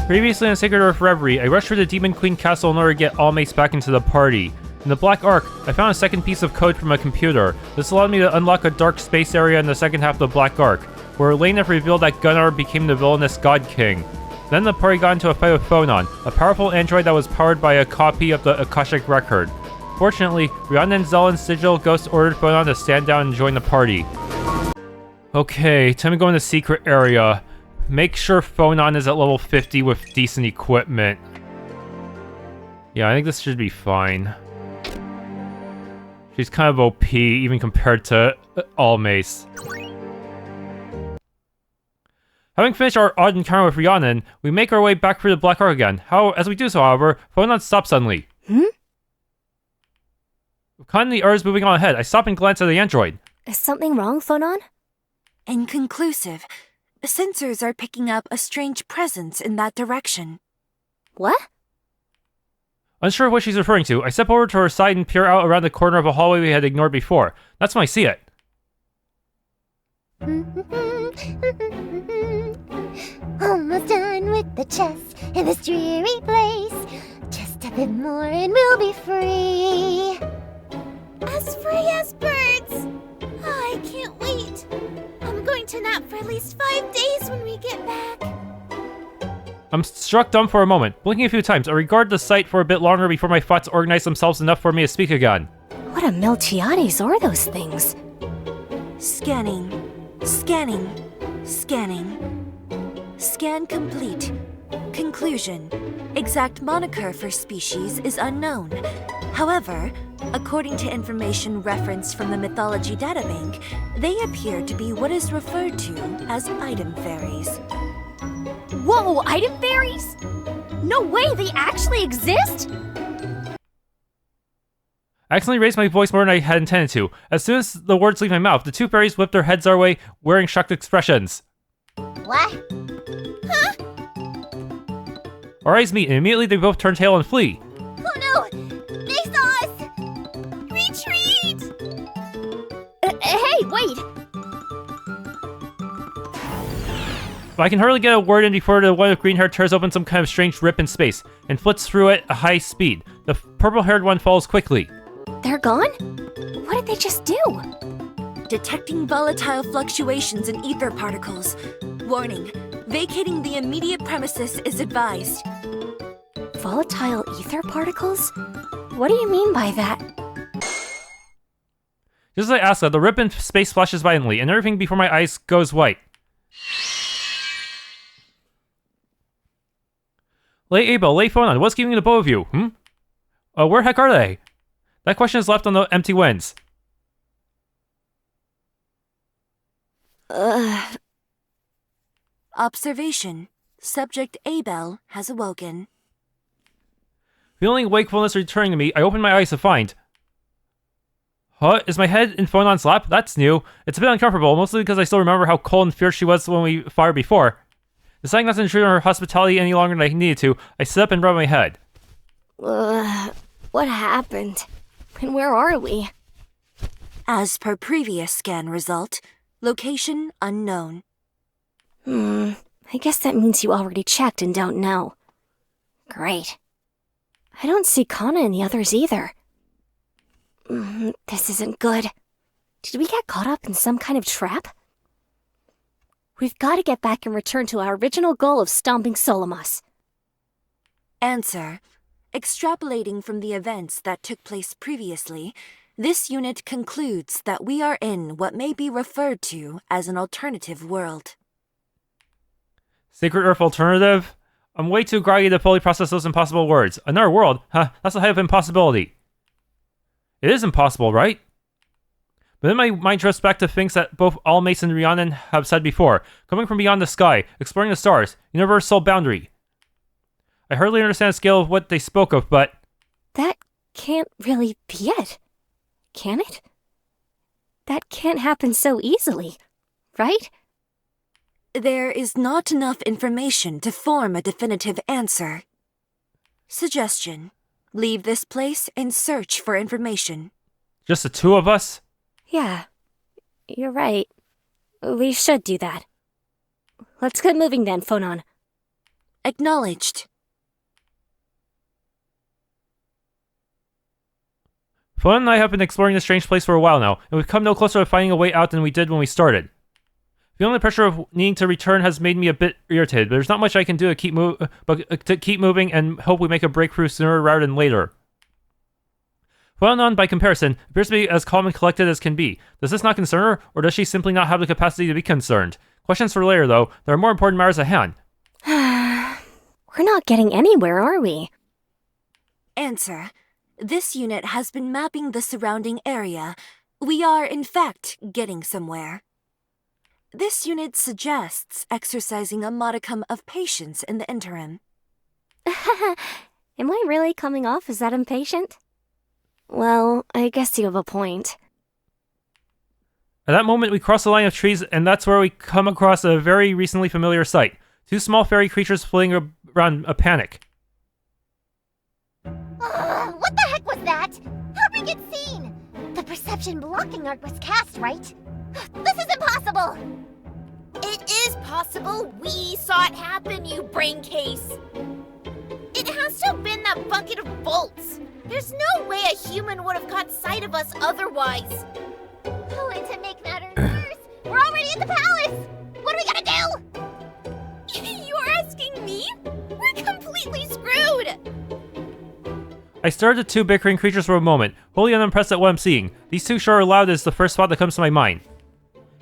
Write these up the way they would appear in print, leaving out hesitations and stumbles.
Previously on Sacred Earth Reverie, I rushed through the Demon Queen Castle in order to get all mates back into the party. In the Black Ark, I found a second piece of code from a computer. This allowed me to unlock a dark space area in the second half of the Black Ark, where Elena revealed that Gunnar became the villainous God King. Then the party got into a fight with Phonon, a powerful android that was powered by a copy of the Akashic Record. Fortunately, Rhiannon and Zellen's digital ghost ordered Phonon to stand down and join the party. Okay, time to go in the secret area. Make sure Phonon is at level 50 with decent equipment. Yeah, I think this should be fine. She's kind of OP, even compared to Almace. Having finished our odd encounter with Rhiannon, we make our way back through the Black Ark again. As we do so, however, Phonon stops suddenly. Caught in the others moving on ahead, I stop and glance at the android. Is something wrong, Phonon? Inconclusive. Sensors are picking up a strange presence in that direction. What? Unsure of what she's referring to, I step over to her side and peer out around the corner of a hallway we had ignored before. That's when I see it. Almost done with the chess in this dreary place. Just a bit more and we'll be free. As free as birds! Oh, I can't wait. I'm going to nap for at least 5 days when we get back. I'm struck dumb for a moment. Blinking a few times, I regard the sight for a bit longer before my thoughts organize themselves enough for me to speak again. What a Miltiades are those things? Scanning. Scanning. Scanning. Scan complete. Conclusion. Exact moniker for species is unknown. However, according to information referenced from the Mythology Databank, they appear to be what is referred to as item fairies. Whoa, item fairies? No way, they actually exist? I accidentally raised my voice more than I had intended to. As soon as the words leave my mouth, the two fairies whip their heads our way, wearing shocked expressions. What? Huh? Our eyes meet, and immediately they both turn tail and flee. Oh no! They saw us! Retreat! Hey, wait! But I can hardly get a word in before the one with green hair tears open some kind of strange rip in space, and flits through it at high speed. The purple-haired one follows quickly. They're gone? What did they just do? Detecting volatile fluctuations in ether particles. Warning. Vacating the immediate premises is advised. Volatile ether particles? What do you mean by that? Just as I ask that, the rip in space flashes violently, and everything before my eyes goes white. Lay Abelle, lay Phonon, what's keeping the both of you, where the heck are they? That question is left on the empty winds. Observation. Subject Abelle has awoken. Feeling wakefulness returning to me, I open my eyes to find... Huh? Is my head in Phonon's lap? That's new. It's a bit uncomfortable, mostly because I still remember how cold and fierce she was when we fought before. Deciding not to intrude on her hospitality any longer than I needed to, I sit up and rub my head. What happened? And where are we? As per previous scan result, location unknown. I guess that means you already checked and don't know. Great. I don't see Kana and the others either. This isn't good. Did we get caught up in some kind of trap? We've got to get back and return to our original goal of stomping Solomos. Answer. Extrapolating from the events that took place previously, this unit concludes that we are in what may be referred to as an alternative world. Sacred Earth alternative? I'm way too groggy to fully process those impossible words. Another world? Huh, that's the height of impossibility. It is impossible, right? But then my mind drifts back to things that both Almace and Rhiannon have said before. Coming from beyond the sky, exploring the stars, universal boundary. I hardly understand the scale of what they spoke of, but... That can't really be it, can it? That can't happen so easily, right? There is not enough information to form a definitive answer. Suggestion. Leave this place and search for information. Just the two of us? Yeah, you're right. We should do that. Let's get moving then, Phonon. Acknowledged. Phonon and I have been exploring this strange place for a while now, and we've come no closer to finding a way out than we did when we started. Feeling the pressure of needing to return has made me a bit irritated, but there's not much I can do to keep moving and hope we make a breakthrough sooner rather than later. Phonon, by comparison, appears to be as calm and collected as can be. Does this not concern her, or does she simply not have the capacity to be concerned? Questions for later, though. There are more important matters at hand. We're not getting anywhere, are we? Answer. This unit has been mapping the surrounding area. We are, in fact, getting somewhere. This unit suggests exercising a modicum of patience in the interim. Am I really coming off as that impatient? Well, I guess you have a point. At that moment, we cross the line of trees, and that's where we come across a very recently familiar sight. Two small fairy creatures flitting around a panic. What the heck was that? How'd we get seen? The perception blocking arc was cast, right? This is impossible! It is possible. We saw it happen, you brain case. It has to have been that bucket of bolts. There's no way a human would have caught sight of us otherwise. Oh, and to make matters worse, we're already at the palace! What are we gonna do? You're asking me? We're completely screwed! I stared at two bickering creatures for a moment, wholly unimpressed at what I'm seeing. These two sure are loud is the first thought that comes to my mind.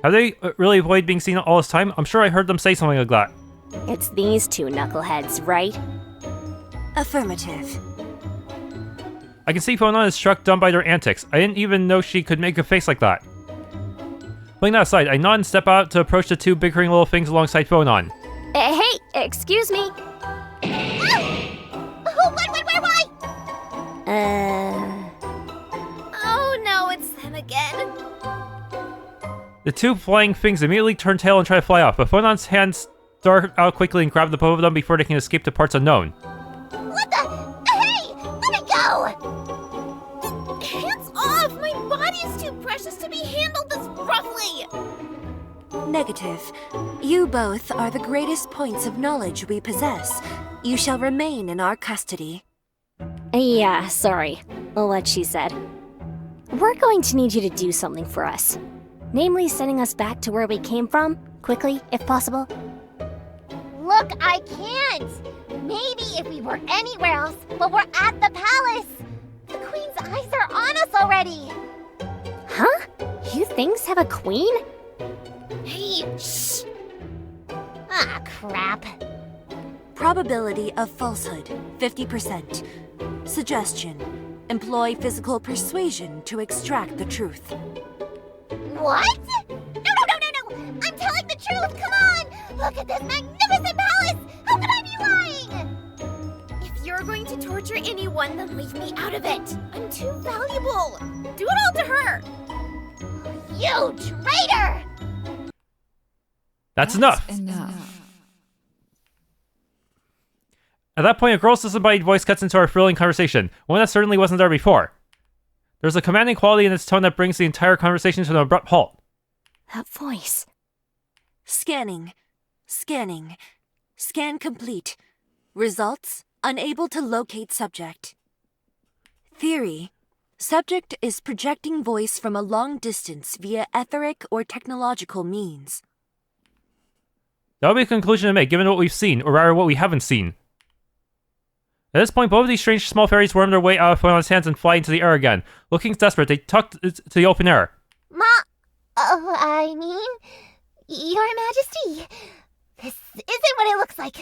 Have they really avoided being seen all this time? I'm sure I heard them say something like that. It's these two knuckleheads, right? Affirmative. I can see Phonon is struck dumb by their antics. I didn't even know she could make a face like that. Putting that aside, I nod and step out to approach the two bickering little things alongside Phonon. Hey, excuse me. Oh, why? Oh no, it's them again. The two flying things immediately turn tail and try to fly off, but Phonon's hands dart out quickly and grab the both of them before they can escape to parts unknown. What the? Hey! Let me go! Hands off! My body's too precious to be handled this roughly! Negative. You both are the greatest points of knowledge we possess. You shall remain in our custody. Yeah, sorry. What she said. We're going to need you to do something for us. Namely, sending us back to where we came from, quickly, if possible. Look, I can't! Maybe if we were anywhere else, but we're at the palace! The queen's eyes are on us already! Huh? You things have a queen? Hey, shh! Ah, crap. Probability of falsehood, 50%. Suggestion. Employ physical persuasion to extract the truth. What? No! I'm telling the truth, come on! Look at this magnificent palace! How could I be lying? If you're going to torture anyone, then leave me out of it. I'm too valuable. Do it all to her. You traitor! That's enough! At that point, a girl's disembodied voice cuts into our thrilling conversation, one that certainly wasn't there before. There's a commanding quality in its tone that brings the entire conversation to an abrupt halt. That voice. Scanning. Scan complete. Results, unable to locate subject. Theory. Subject is projecting voice from a long distance via etheric or technological means. That would be a conclusion to make, given what we've seen, or rather what we haven't seen. At this point, both of these strange small fairies worm their way out of Phonon's hands and fly into the air again. Looking desperate, they tuck to the open air. I mean, Your Majesty, this isn't what it looks like.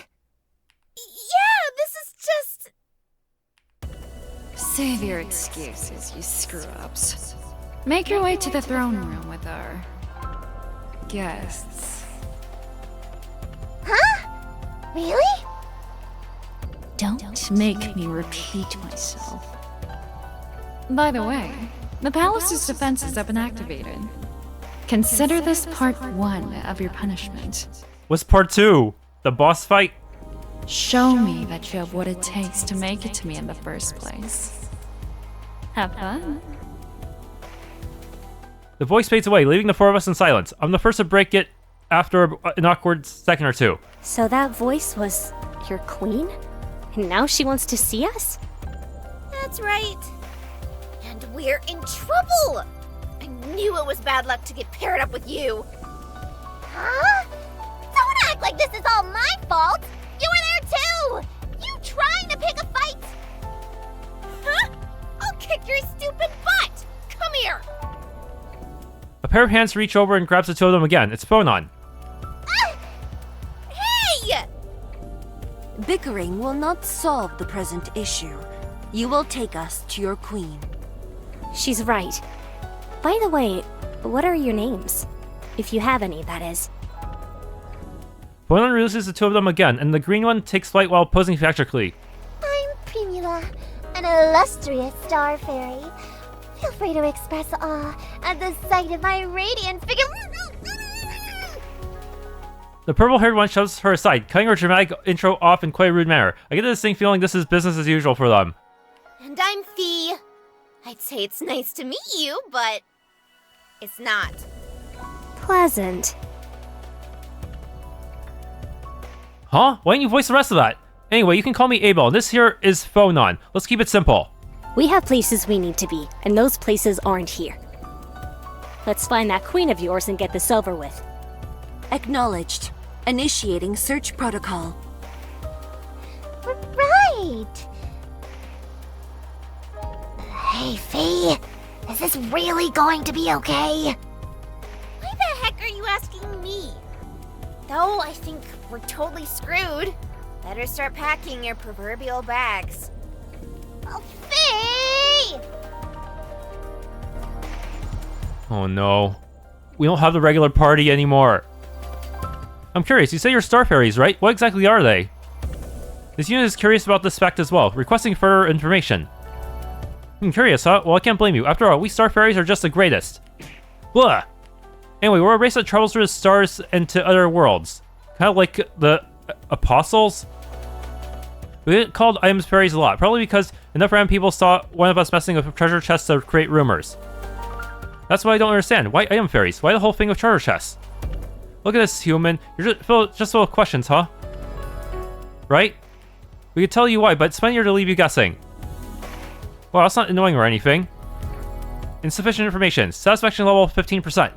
Yeah, this is just... Save your excuses, you screw-ups. Make your way to the throne room with our... guests. Huh? Really? Don't make me repeat myself. By the way, the palace's defenses have been activated. Consider this part 1 of your punishment. What's part 2? The boss fight? Show me that you have what it takes to make it to me in the first place. Have fun. The voice fades away, leaving the four of us in silence. I'm the first to break it after an awkward second or two. So that voice was Your queen? And now she wants to see us? That's right. And we're in trouble! I knew it was bad luck to get paired up with you. Huh? Don't act like this is all my fault! You were there too! You trying to pick a fight! Huh? I'll kick your stupid butt! Come here! A pair of hands reach over and grabs the two of them again. It's Phonon. Hey! Bickering will not solve the present issue. You will take us to your queen. She's right. By the way, what are your names? If you have any, that is. Phonon releases the two of them again, and the green one takes flight while posing theatrically. I'm Primula, an illustrious star fairy. Feel free to express awe at the sight of my radiant figure. The purple-haired one shoves her aside, cutting her dramatic intro off in quite a rude manner. I get the distinct feeling this is business as usual for them. And I'm Fee. I'd say it's nice to meet you, but it's not. Pleasant. Huh? Why didn't you voice the rest of that? Anyway, you can call me Abelle, and this here is Phonon. Let's keep it simple. We have places we need to be, and those places aren't here. Let's find that queen of yours and get this over with. Acknowledged. Initiating search protocol. Right. Hey, Fee. Is this really going to be okay? Why the heck are you asking me? Though I think we're totally screwed. Better start packing your proverbial bags. Oh, Fee! Oh no. We don't have the regular party anymore. I'm curious, you say you're star fairies, right? What exactly are they? This unit is curious about this fact as well, requesting further information. Curious, huh? Well, I can't blame you. After all, we star fairies are just the greatest. Blah! Anyway, we're a race that travels through the stars and to other worlds. Kind of like the apostles? We get called items fairies a lot, probably because enough random people saw one of us messing with treasure chests to create rumors. That's what I don't understand. Why item fairies? Why the whole thing of treasure chests? Look at this, human. You're just full of questions, huh? Right? We could tell you why, but it's funnier to leave you guessing. Well, that's not annoying or anything. Insufficient information. Satisfaction level 15%.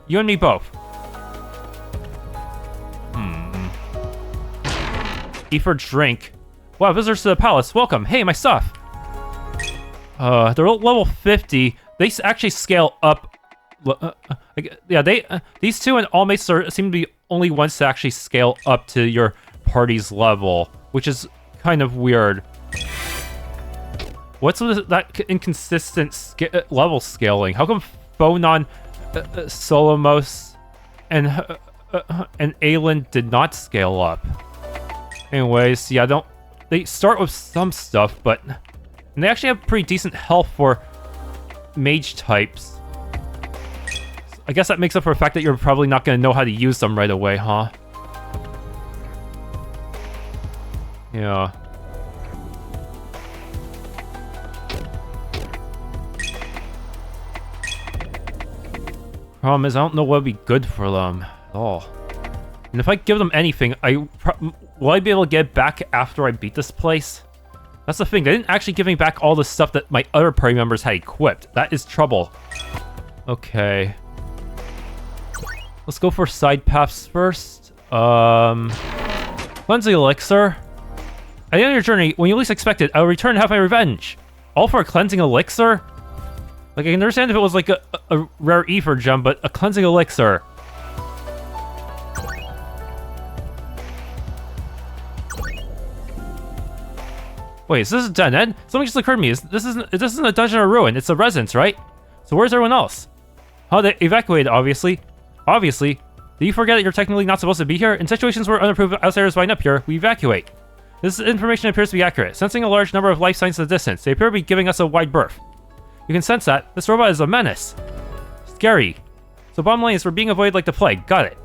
You and me both. Eat for drink. Wow, visitors to the palace. Welcome. Hey, my stuff. They're level 50. They actually scale up. Yeah, these two and all mates seem to be only ones to actually scale up to your party's level, which is kind of weird. What's with that inconsistent level scaling? How come Phonon, Solomos, and Aelin did not scale up? Anyways, yeah, they start with some stuff, but and they actually have pretty decent health for mage types. I guess that makes up for the fact that you're probably not going to know how to use them right away, huh? Yeah. Problem is, I don't know what would be good for them at all. And if I give them anything, will I be able to get it back after I beat this place? That's the thing, they didn't actually give me back all the stuff that my other party members had equipped. That is trouble. Okay. Let's go for side paths first. Cleansing Elixir. At the end of your journey, when you least expect it, I will return and have my revenge. All for a cleansing elixir? Like, I can understand if it was like a rare ether gem, but a cleansing elixir. Wait, is this a dead end? Something just occurred to me. This isn't a dungeon or ruin. It's a residence, right? So where's everyone else? Huh, they evacuated, obviously. Obviously. Do you forget that you're technically not supposed to be here? In situations where unapproved outsiders wind up here, we evacuate. This information appears to be accurate. Sensing a large number of life signs in the distance, they appear to be giving us a wide berth. You can sense that. This robot is a menace. Scary. So bottom line is we're being avoided like the plague. Got it.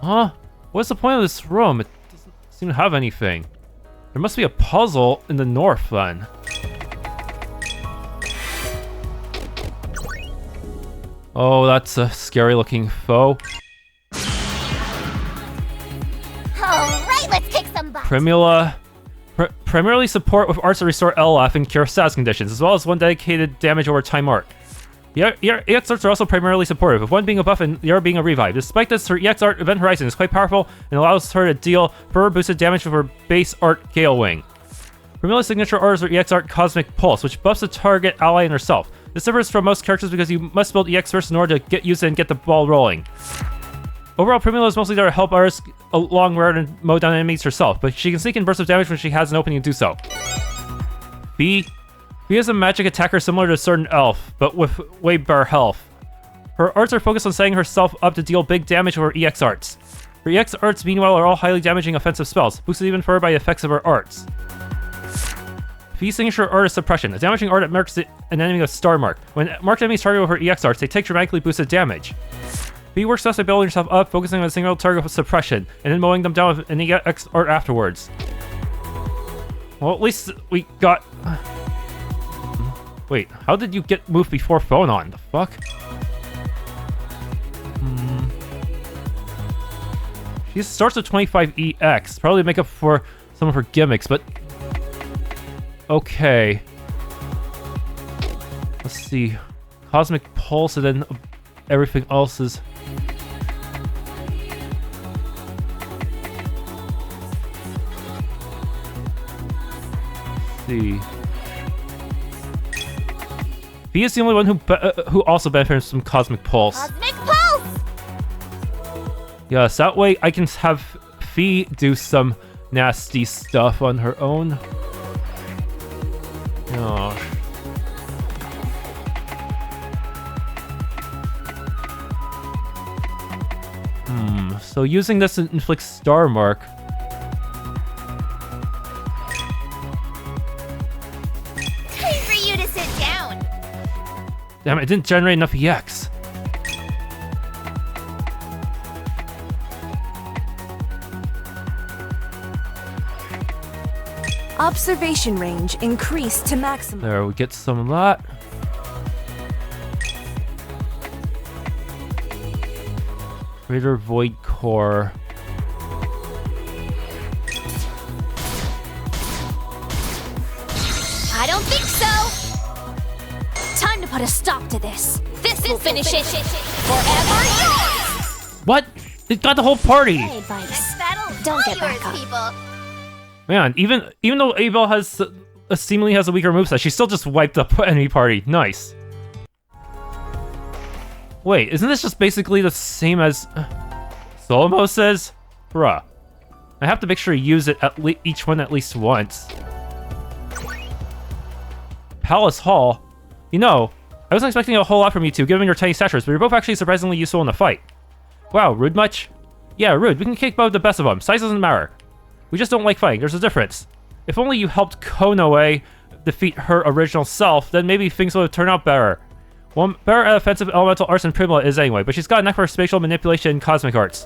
Huh? What's the point of this room? It doesn't seem to have anything. There must be a puzzle in the north, then. Oh, that's a scary-looking foe. Primula. Primarily support with arts that restore LF and cure status conditions, as well as one dedicated damage over time art. EX arts are also primarily supportive, with one being a buff and the other being a revive. Despite this, her EX art Event Horizon is quite powerful and allows her to deal further boosted damage with her base art Gale Wing. Primula's signature art is her EX art Cosmic Pulse, which buffs the target ally and herself. This differs from most characters because you must build EX first in order to use it and get the ball rolling. Overall, Primula is mostly there to help artists along rather than mow down enemies herself, but she can sneak in bursts of damage when she has an opening to do so. Fee is a magic attacker similar to a certain elf, but with way better health. Her arts are focused on setting herself up to deal big damage with her EX arts. Her EX arts, meanwhile, are all highly damaging offensive spells, boosted even further by the effects of her arts. Fee's signature art is Suppression, a damaging art that marks an enemy with Star Mark. When marked enemies targeted with her EX arts, they take dramatically boosted damage. Fee works best by building herself up, focusing on a single target with Suppression, and then mowing them down with an EX art afterwards. Well, at least we got... Wait, how did you get moved before Phonon? The fuck? She starts with 25 EX, probably to make up for some of her gimmicks, but... Okay. Let's see. Cosmic Pulse, and then everything else is... Let's see. Fee is the only one who also benefits from Cosmic Pulse. Cosmic Pulse! Yes, that way I can have Fee do some nasty stuff on her own. Gosh. So using this inflicts Star Mark. Time for you to sit down. Damn, it didn't generate enough EX. Observation range increased to maximum. There, we get some of that. Greater Void Core. I don't think so! Time to put a stop to this. This will finish it forever yours! What? It got the whole party! My advice. That'll Don't all get back yours, up. people. Man, even though Abelle has seemingly has a weaker moveset, she still just wiped up enemy party. Nice. Wait, isn't this just basically the same as Solomo says? Bruh. I have to make sure to use it at each one at least once. Palace Hall. You know, I wasn't expecting a whole lot from you two, given your tiny statures, but you're both actually surprisingly useful in the fight. Wow, rude much? Yeah, rude. We can kick both the best of them. Size doesn't matter. We just don't like fighting. There's a difference. If only you helped Konoe defeat her original self, then maybe things would have turned out better. Well, better at offensive elemental arts than Primula is anyway, but she's got a knack for spatial manipulation and cosmic arts.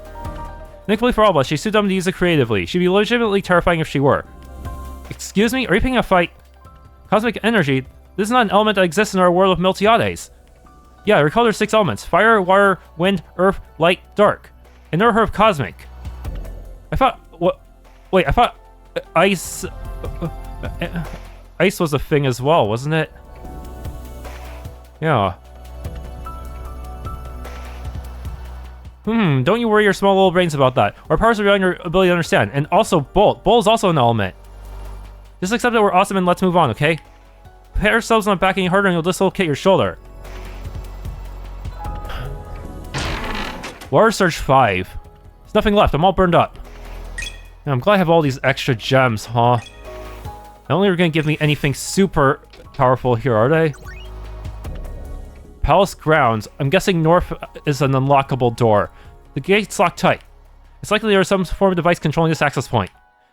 Thankfully for all of us, she's too dumb to use it creatively. She'd be legitimately terrifying if she were. Excuse me? Are you picking a fight? Cosmic energy? This is not an element that exists in our world of Miltiades. Yeah, recall there's 6 elements. Fire, water, wind, earth, light, dark. And never heard of cosmic. I thought... What? Wait, I thought... Ice... Ice was a thing as well, wasn't it? Yeah. Don't you worry your small little brains about that. Our powers are beyond your ability to understand. And also, Bolt. Bolt is also an element. Just accept that we're awesome and let's move on, okay? Pat ourselves on the back any harder and you'll dislocate your shoulder. Water Surge 5. There's nothing left. I'm all burned up. Yeah, I'm glad I have all these extra gems, huh? Not only are gonna give me anything super powerful here, are they? Palace grounds. I'm guessing north is an unlockable door. The gate's locked tight. It's likely there is some form of device controlling this access point.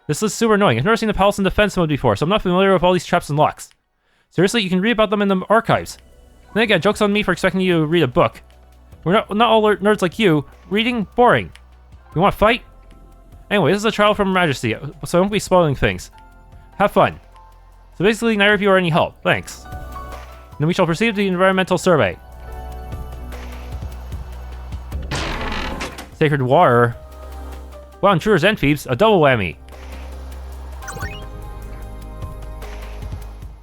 This is super annoying. I've never seen the palace in defense mode before, so I'm not familiar with all these traps and locks. Seriously, you can read about them in the archives. Then again, joke's on me for expecting you to read a book. We're not all nerds like you. Reading? Boring. You want to fight? Anyway, this is a trial from Her Majesty, so I won't be spoiling things. Have fun. So basically, neither of you are any help. Thanks. Then we shall proceed to the environmental survey. Sacred water. Wow, Intruder's End Thieves, a double whammy.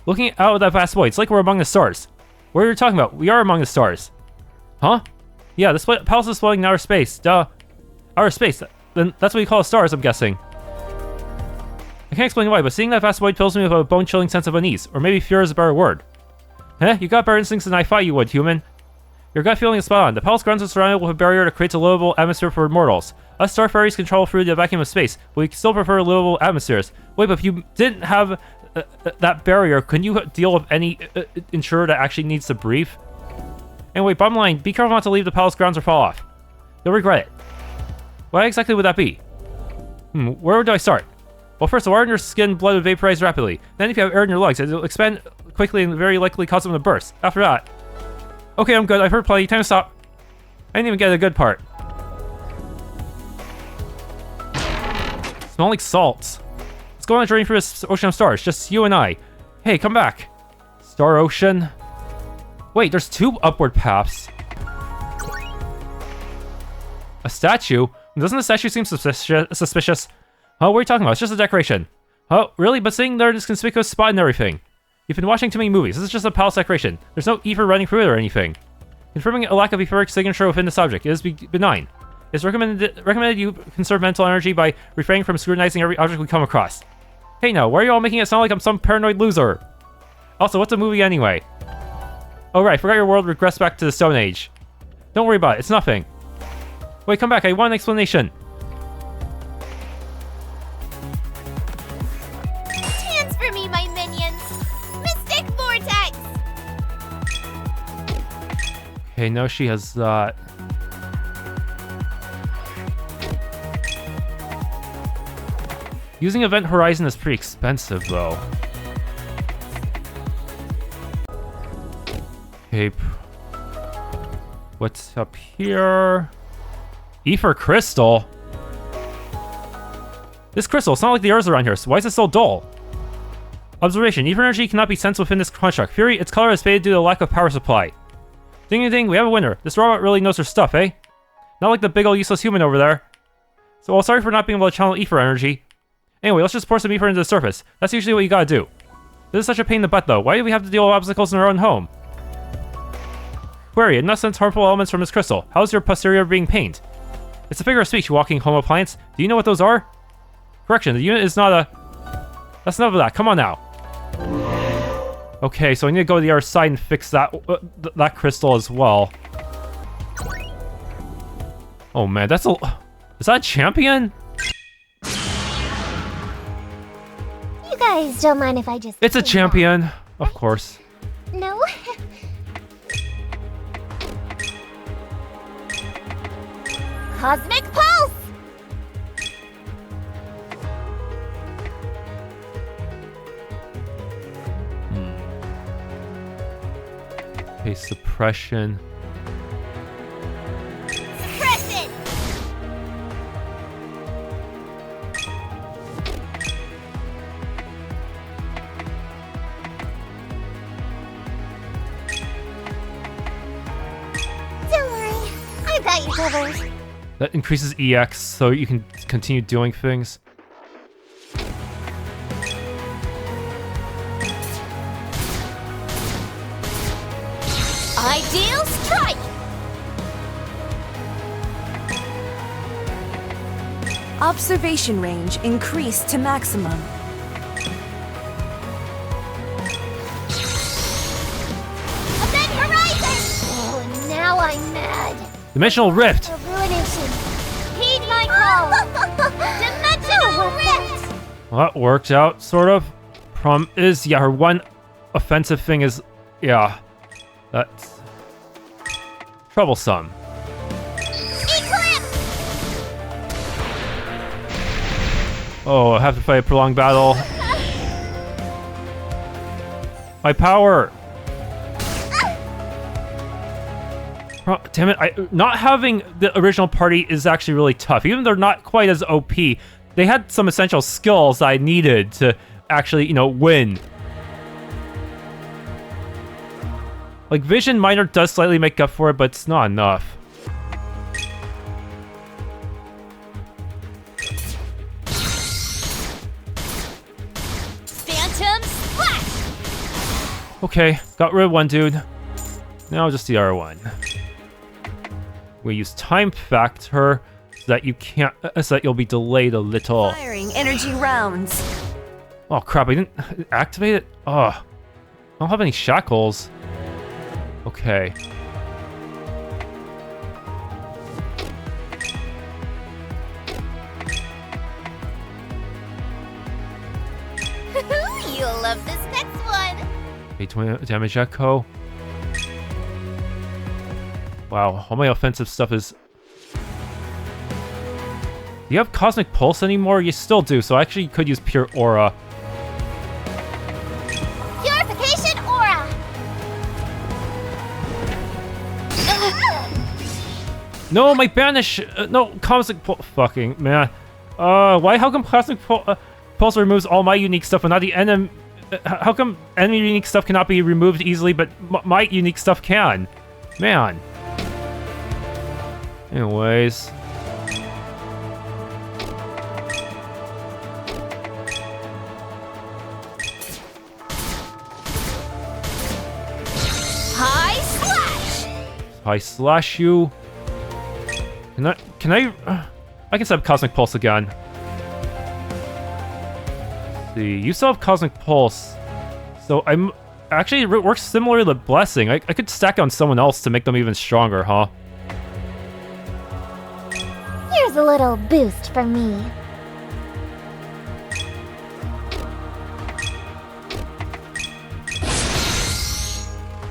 Looking out of that vast void, it's like we're among the stars. What are you talking about? We are among the stars. Huh? Yeah, this palace is floating in outer space. Duh. Outer space. Then that's what you call stars, I'm guessing. I can't explain why, but seeing that vast void fills me with a bone-chilling sense of unease. Or maybe fear is a better word. Huh? You got better instincts than I thought you would, human. Your gut feeling is spot on. The palace grounds is surrounded with a barrier that creates a livable atmosphere for mortals. Us star fairies can travel through the vacuum of space, but we still prefer livable atmospheres. Wait, but if you didn't have that barrier, couldn't you deal with any intruder that actually needs to breathe? Anyway, bottom line, be careful not to leave the palace grounds or fall off. You'll regret it. What exactly would that be? Where do I start? Well, first, the water in your skin blood would vaporize rapidly. Then if you have air in your lungs, it'll expand quickly and very likely cause them to burst. After that... Okay, I'm good. I've heard plenty. Time to stop. I didn't even get a good part. Smell like salts. Let's go on a journey through this ocean of stars. Just you and I. Hey, come back. Star Ocean. Wait, there's 2 upward paths. A statue? Doesn't the statue seem suspicious? Oh, what are you talking about? It's just a decoration. Oh, really? But seeing there in this conspicuous spot and everything. You've been watching too many movies. This is just a palace decoration. There's no ether running through it or anything. Confirming a lack of etheric signature within this object is benign. It's recommended you conserve mental energy by refraining from scrutinizing every object we come across. Hey now, why are you all making it sound like I'm some paranoid loser? Also, what's a movie anyway? Oh right, I forgot your world regressed back to the Stone Age. Don't worry about it, it's nothing. Wait, come back, I want an explanation. Transfer me, my minions! Mystic Vortex! Okay, now she has that. Using Event Horizon is pretty expensive, though. Okay. What's up here? Ether Crystal? This crystal, it's not like the others around here, so why is it so dull? Observation, ether energy cannot be sensed within this construct. Fury, its color has faded due to the lack of power supply. Ding ding ding, we have a winner. This robot really knows her stuff, eh? Not like the big ol' useless human over there. So, well, sorry for not being able to channel ether energy. Anyway, let's just pour some ether into the surface. That's usually what you gotta do. This is such a pain in the butt, though. Why do we have to deal with obstacles in our own home? Query, it must sense harmful elements from this crystal. How's your posterior being pained? It's a figure of speech, walking home appliance. Do you know what those are? Correction, the unit is not a... That's enough of that. Come on now. Okay, so I need to go to the other side and fix that that crystal as well. Oh man, that's a... Is that a champion? You guys don't mind if I just... It's a champion, of course. No? Cosmic Pulse! Okay, suppression. Suppress it! Don't worry. I've got you covered. That increases EX, so you can continue doing things. Ideal Strike! Observation range increased to maximum. Event Horizon! Oh, now I'm mad. Dimensional Rift! The ruination. Heed my call! Dimensional Rift! Well, that worked out, sort of. Problem is, yeah, her one offensive thing is, yeah, that's troublesome. Eclipse! Oh, I have to fight a prolonged battle. My power! Oh, damn it, not having the original party is actually really tough. Even though they're not quite as OP, they had some essential skills I needed to actually, you know, win. Like, Vision Minor does slightly make up for it, but it's not enough. Phantom Splash! Okay, got rid of one dude. Now just the other one. We use Time Factor so that you can't, so that you'll be delayed a little. Firing energy rounds. Oh crap, I didn't activate it? Oh, I don't have any shackles. Okay. You'll love this next one. 820 damage echo. Wow, all my offensive stuff is... Do you have Cosmic Pulse anymore? You still do, so I actually could use Pure Aura. Purification aura. No, my banish! No, Cosmic Pulse... Fucking, man. How come Cosmic Pulse removes all my unique stuff, but not the enemy... how come enemy unique stuff cannot be removed easily, but my unique stuff can? Man. Anyways. High slash. I slash you. I can set up Cosmic Pulse again. Let's see, you still have Cosmic Pulse. So actually it works similar to Blessing. I could stack on someone else to make them even stronger, huh? Here's a little boost from me.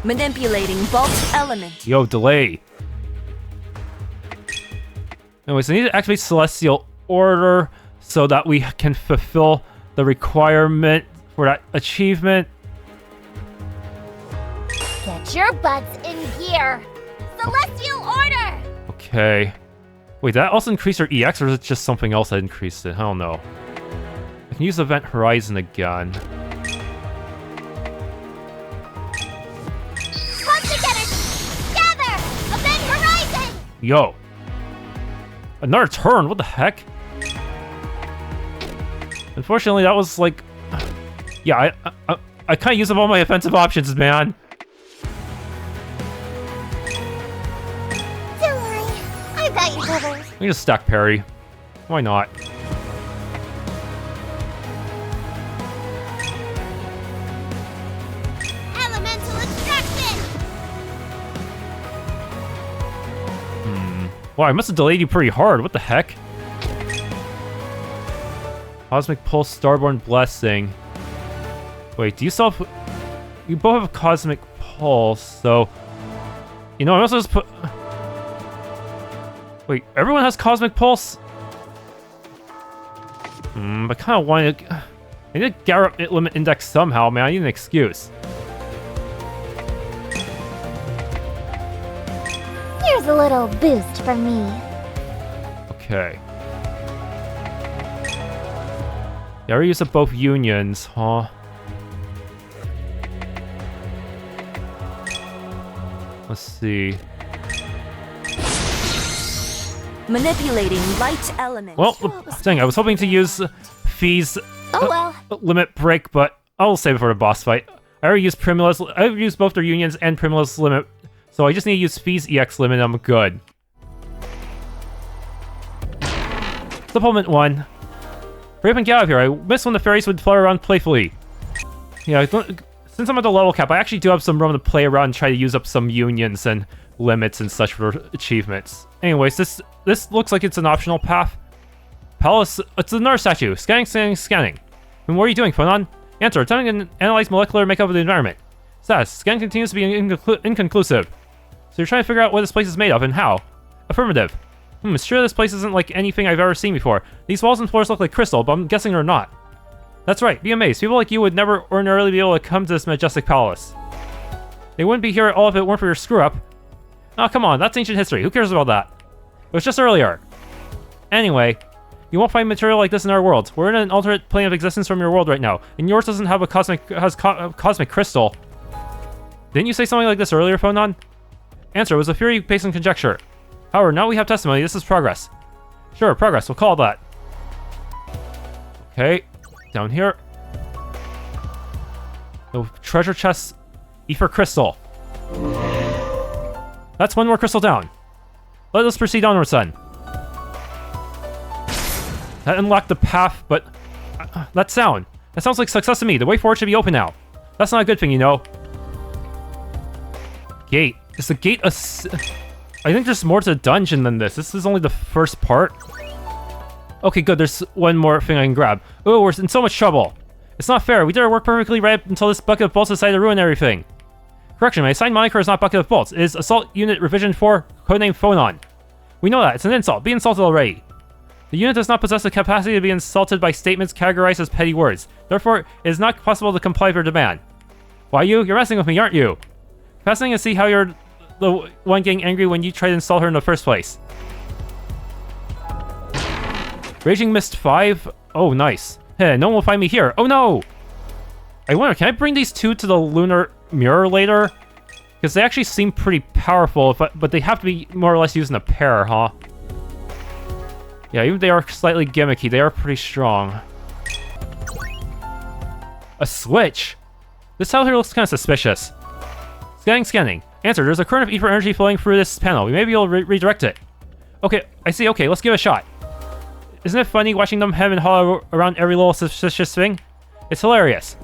Manipulating bulk element. Yo, delay. Anyways, I need to activate Celestial Order so that we can fulfill the requirement for that achievement. Get your butts in gear. Celestial order. Okay. Wait, that also increased our EX, or is it just something else that increased it? I don't know. I can use Event Horizon again. Cosmic energy. Gather. Event horizon. Yo. Another turn, what the heck? Unfortunately, that was like... Yeah, I kind of used up all my offensive options, man. Don't worry. I've got you covered. Let me just stack parry. Why not? Elemental extraction. Wow, I must have delayed you pretty hard. What the heck? Cosmic Pulse, Starborn Blessing. Wait, do you still have... You both have Cosmic Pulse, so... You know, I also just put... Wait, everyone has Cosmic Pulse? I kind of wanted to... I need to gather up limit index somehow, man. I need an excuse. Here's a little boost from me. Okay. Yeah, we use up both unions, huh? Let's see. Manipulating light element. Well, dang, I was hoping to use Fee's Oh well. limit break, but I'll save it for the boss fight. I already used Primula's. I've used both their unions and Primula's limit, so I just need to use Fee's EX limit and I'm good. Supplement 1. Hurry up and get out of here. I miss when the fairies would flutter around playfully. Yeah, since I'm at the level cap, I actually do have some room to play around and try to use up some unions and limits and such for achievements. Anyways, this looks like it's an optional path. Palace, it's another statue. Scanning, scanning, scanning. And what are you doing, Phonon? Answer, attempting to analyze molecular makeup of the environment. Status, scan continues to be inconclusive. So you're trying to figure out what this place is made of and how. Affirmative. It's sure this place isn't like anything I've ever seen before. These walls and floors look like crystal, but I'm guessing they're not. That's right, be amazed. People like you would never ordinarily be able to come to this majestic palace. They wouldn't be here at all if it weren't for your screw-up. Oh, come on, that's ancient history. Who cares about that? It was just earlier. Anyway, you won't find material like this in our world. We're in an alternate plane of existence from your world right now, and yours doesn't have a cosmic crystal. Didn't you say something like this earlier, Phonon? Answer, it was a theory based on conjecture. However, now we have testimony. This is progress. Sure, progress. We'll call it that. Okay, down here. The treasure chests E for crystal. That's one more crystal down. Let us proceed onwards then. That unlocked the path, but... that sound. That sounds like success to me. The way forward should be open now. That's not a good thing, you know. Gate. Is the gate a... I think there's more to the dungeon than this. This is only the first part. Okay, good. There's one more thing I can grab. Oh, we're in so much trouble. It's not fair. We did our work perfectly right up until this bucket of bolts decided to ruin everything. Correction, my assigned moniker is not Bucket of Bolts. It is Assault Unit Revision 4, codename Phonon. We know that. It's an insult. Be insulted already. The unit does not possess the capacity to be insulted by statements categorized as petty words. Therefore, it is not possible to comply with your demand. Why you? You're messing with me, aren't you? Fascinating to see how you're the one getting angry when you tried to insult her in the first place. Raging Mist 5? Oh, nice. Hey, no one will find me here. Oh no! I wonder, can I bring these two to the Lunar Mirror later? Because they actually seem pretty powerful, but they have to be more or less used in a pair, huh? Yeah, even if they are slightly gimmicky, they are pretty strong. A switch? This tile here looks kind of suspicious. Scanning. Answer, there's a current of ether energy flowing through this panel. We may be able to redirect it. Okay, I see. Okay, let's give it a shot. Isn't it funny watching them hem and haw around every little suspicious thing? It's hilarious.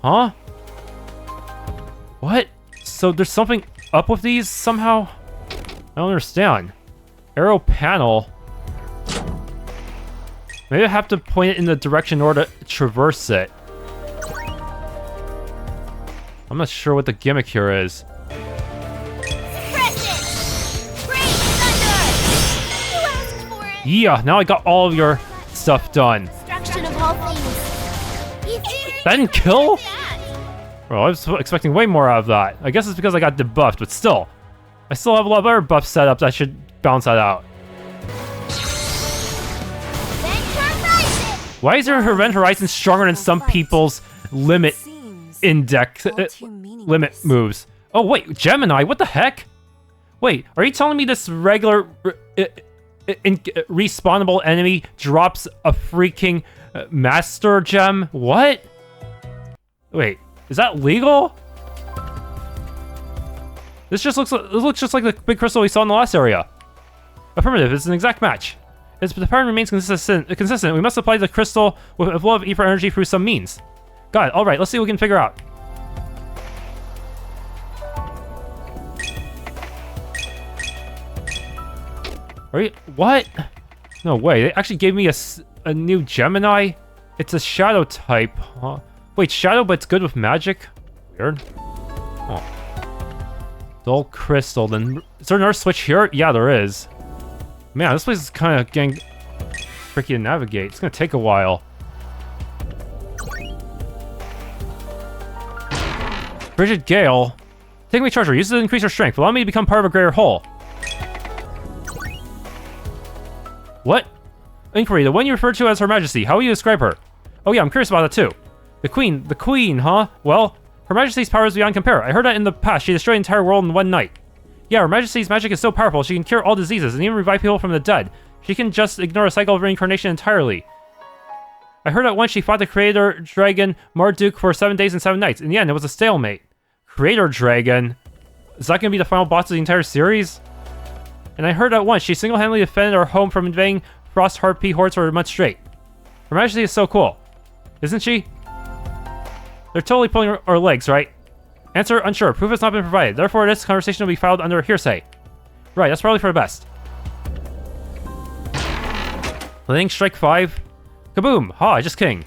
Huh? What? So there's something up with these somehow? I don't understand. Arrow panel. Maybe I have to point it in the direction in order to traverse it. I'm not sure what the gimmick here is. Yeah, now I got all of your stuff done. Destruction of all things. That didn't kill? Well, I was expecting way more out of that. I guess it's because I got debuffed, but still. I still have a lot of other buff setups that should balance that out. Why is your Event Horizon stronger than some people's limit index limit moves? Oh wait, Gemini, what the heck? Wait, are you telling me this regular respawnable enemy drops a freaking master gem? What? Wait, is that legal? This looks just like the big crystal we saw in the last area. Affirmative, it's an exact match. If the pattern remains consistent, we must apply the crystal with a flow of ether energy through some means. Got it. Alright, let's see what we can figure out. Are you... What? No way. They actually gave me a new Gemini? It's a shadow type, huh? Wait, shadow, but it's good with magic? Weird. Oh. Dull crystal. Then... Is there another switch here? Yeah, there is. Man, this place is kind of getting tricky to navigate. It's gonna take a while. Frigid Gale. Take me charger. Use it to increase your strength. Allow me to become part of a greater whole. What? Inquiry. The one you referred to as Her Majesty. How will you describe her? Oh yeah, I'm curious about that too. The Queen, huh? Well, Her Majesty's power is beyond compare. I heard that in the past she destroyed the entire world in one night. Yeah, Her Majesty's magic is so powerful, she can cure all diseases and even revive people from the dead. She can just ignore a cycle of reincarnation entirely. I heard that once she fought the creator dragon Marduk for 7 days and 7 nights. In the end, it was a stalemate. Creator dragon? Is that going to be the final boss of the entire series? And I heard that once she single-handedly defended our home from invading Frost Harpy hordes for a month straight. Her Majesty is so cool. Isn't she? They're totally pulling our legs, right? Answer, unsure. Proof has not been provided. Therefore, this conversation will be filed under hearsay. Right, that's probably for the best. Lightning Strike 5. Kaboom! Ha, I just king.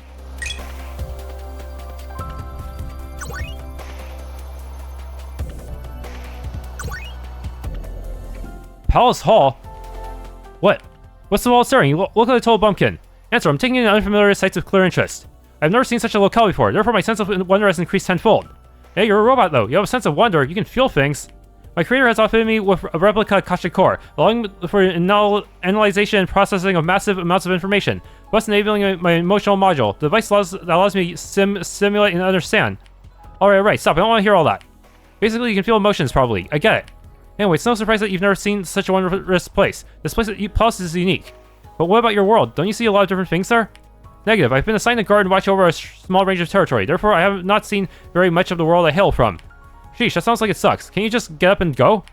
Palace Hall? What? What's the wall staring? Look at the total bumpkin. Answer, I'm taking in unfamiliar sights with clear interest. I've never seen such a locale before, therefore my sense of wonder has increased tenfold. Hey, you're a robot though. You have a sense of wonder. You can feel things. My creator has outfitted me with a replica Akashic core, allowing for analyzation and processing of massive amounts of information, thus enabling my emotional module. The device allows me to simulate and understand. Alright, stop. I don't want to hear all that. Basically, you can feel emotions, probably. I get it. Anyway, it's no surprise that you've never seen such a wondrous place. This place at Palace is unique. But what about your world? Don't you see a lot of different things there? Negative. I've been assigned to guard and watch over a small range of territory. Therefore, I have not seen very much of the world I hail from. Sheesh, that sounds like it sucks. Can you just get up and go?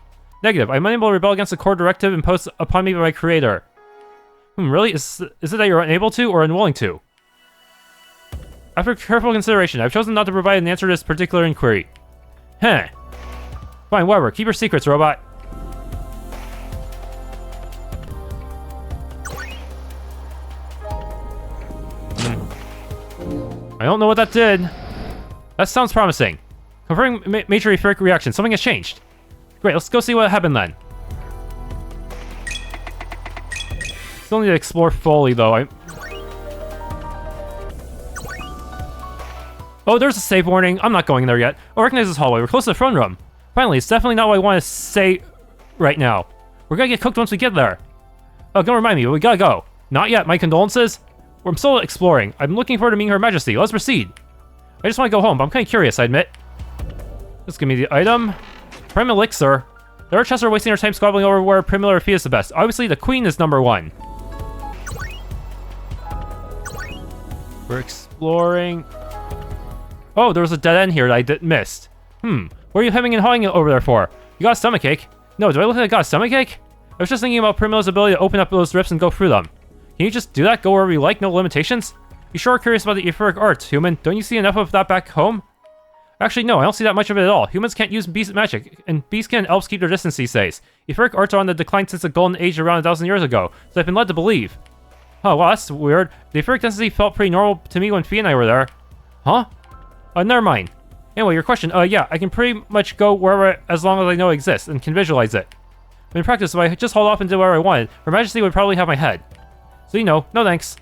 Negative. I'm unable to rebel against the core directive imposed upon me by my creator. Really? Is it that you're unable to or unwilling to? After careful consideration, I've chosen not to provide an answer to this particular inquiry. Fine, whatever. Keep your secrets, robot. I don't know what that did. That sounds promising. Confirming major etheric reaction. Something has changed. Great, let's go see what happened then. Still need to explore fully, though. Oh, there's a save warning. I'm not going there yet. Oh, I recognize this hallway. We're close to the throne room. Finally, it's definitely not what I want to say right now. We're gonna get cooked once we get there. Oh, don't remind me, but we gotta go. Not yet, my condolences. I'm still exploring. I'm looking forward to meeting Her Majesty. Let's proceed. I just want to go home, but I'm kind of curious, I admit. Just give me the item. Prime Elixir. The other chests are wasting their time squabbling over where Primula or Fee is the best. Obviously, the Queen is number 1. We're exploring... Oh, there was a dead end here that I missed. What are you hemming and hawing over there for? You got a stomachache? No, do I look like I got a stomachache? I was just thinking about Primila's ability to open up those rifts and go through them. Can you just do that? Go wherever you like? No limitations? You sure are curious about the etheric arts, human. Don't you see enough of that back home? Actually, no, I don't see that much of it at all. Humans can't use beast magic, and beasts and elves keep their distance these days. Etheric arts are on the decline since the golden age around 1,000 years ago, so I've been led to believe. Oh, wow, that's weird. The etheric density felt pretty normal to me when Fee and I were there. Huh? Never mind. Anyway, your question, yeah, I can pretty much go wherever as long as I know it exists and can visualize it. But in practice, if I just hold off and did whatever I wanted, Her Majesty would probably have my head. So you know, no thanks.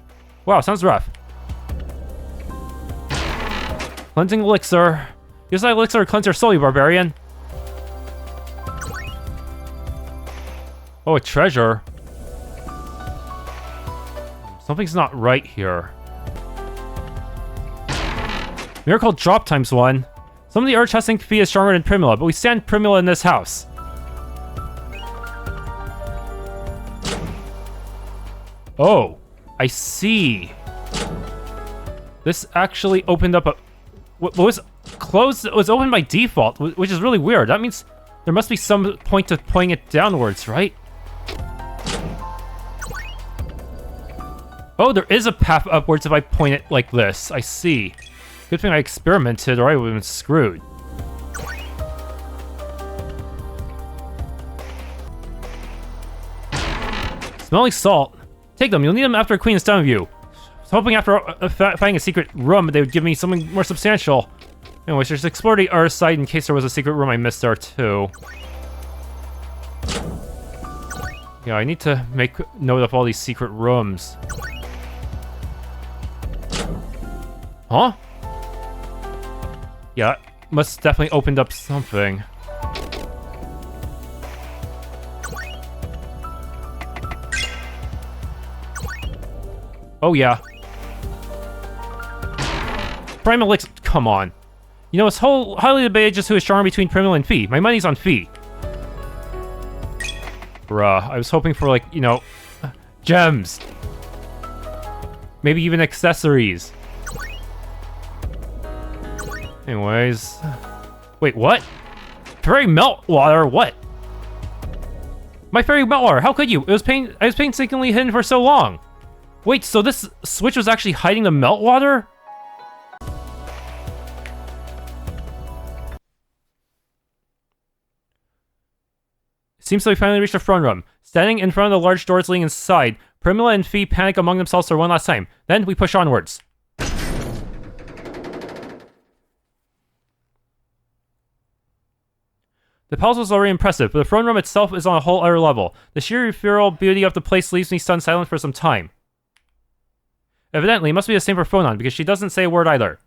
Wow, sounds rough. Cleansing elixir. Use that elixir to cleanse your soul, you barbarian. Oh, a treasure. Something's not right here. Miracle drop times 1. Some of the urge testing Fee is stronger than Primula, but we stand Primula in this house. Oh, I see. This actually opened up a... What was closed? It was opened by default, which is really weird. That means there must be some point to pointing it downwards, right? Oh, there is a path upwards if I point it like this. I see. Good thing I experimented or I would have been screwed. Smelling salt. Take them. You'll need them after a queen is done with you. I was hoping after finding a secret room they would give me something more substantial. Anyways, just explore the other side in case there was a secret room I missed there too. Yeah, I need to make note of all these secret rooms. Huh? Yeah, that must definitely opened up something. Oh yeah. Prime Elixir, come on. You know, it's highly debated just who is stronger between Primula and Fee. My money's on Fee. Bruh, I was hoping for like, you know, gems. Maybe even accessories. Anyways. Wait, what? Fairy meltwater, what? My fairy meltwater, how could you? I was painstakingly hidden for so long. Wait, so this switch was actually hiding the meltwater? Seems like we finally reached the throne room. Standing in front of the large doors leading inside, Primula and Fee panic among themselves for one last time. Then we push onwards. The palace was already impressive, but the throne room itself is on a whole other level. The sheer ethereal beauty of the place leaves me stunned silent for some time. Evidently, it must be the same for Phonon, because she doesn't say a word either.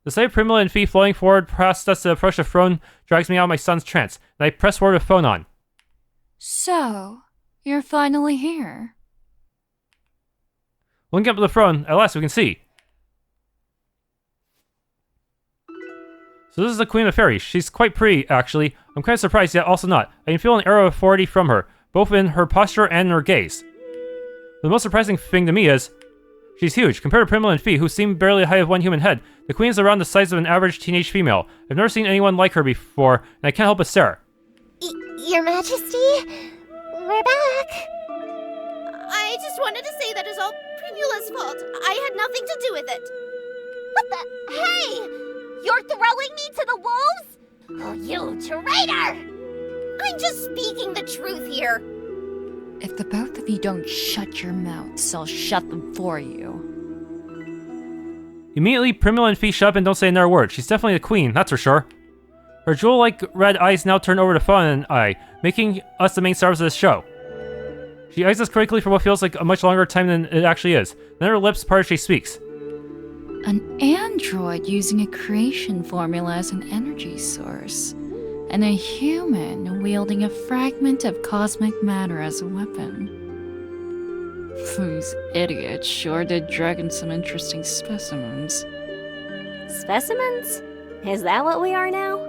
The sight of Primula and Fee flowing forward past us to approach the throne drags me out of my son's trance, and I press forward with Phonon. So, you're finally here. Looking up at the throne, at last we can see. So this is the Queen of Fairies. She's quite pretty, actually. I'm kind of surprised, yet also not. I can feel an air of authority from her, both in her posture and in her gaze. The most surprising thing to me is, she's huge. Compared to Primula and Fee, who seem barely the height of one human head, The queen is around the size of an average teenage female. I've never seen anyone like her before, and I can't help but stare. Your Majesty? We're back. I just wanted to say that is all Primula's fault. I had nothing to do with it. What the? Hey! You're throwing me to the wolves? Oh, you traitor! I'm just speaking the truth here. If the both of you don't shut your mouths, I'll shut them for you. Immediately, Primula and Fee shut up and don't say another word. She's definitely the queen, that's for sure. Her jewel-like red eyes now turn over to Phonon and I, making us the main stars of this show. She eyes us critically for what feels like a much longer time than it actually is. Then her lips part as she speaks. An android using a creation formula as an energy source, and a human wielding a fragment of cosmic matter as a weapon. These idiots sure did drag in some interesting specimens. Specimens? Is that what we are now?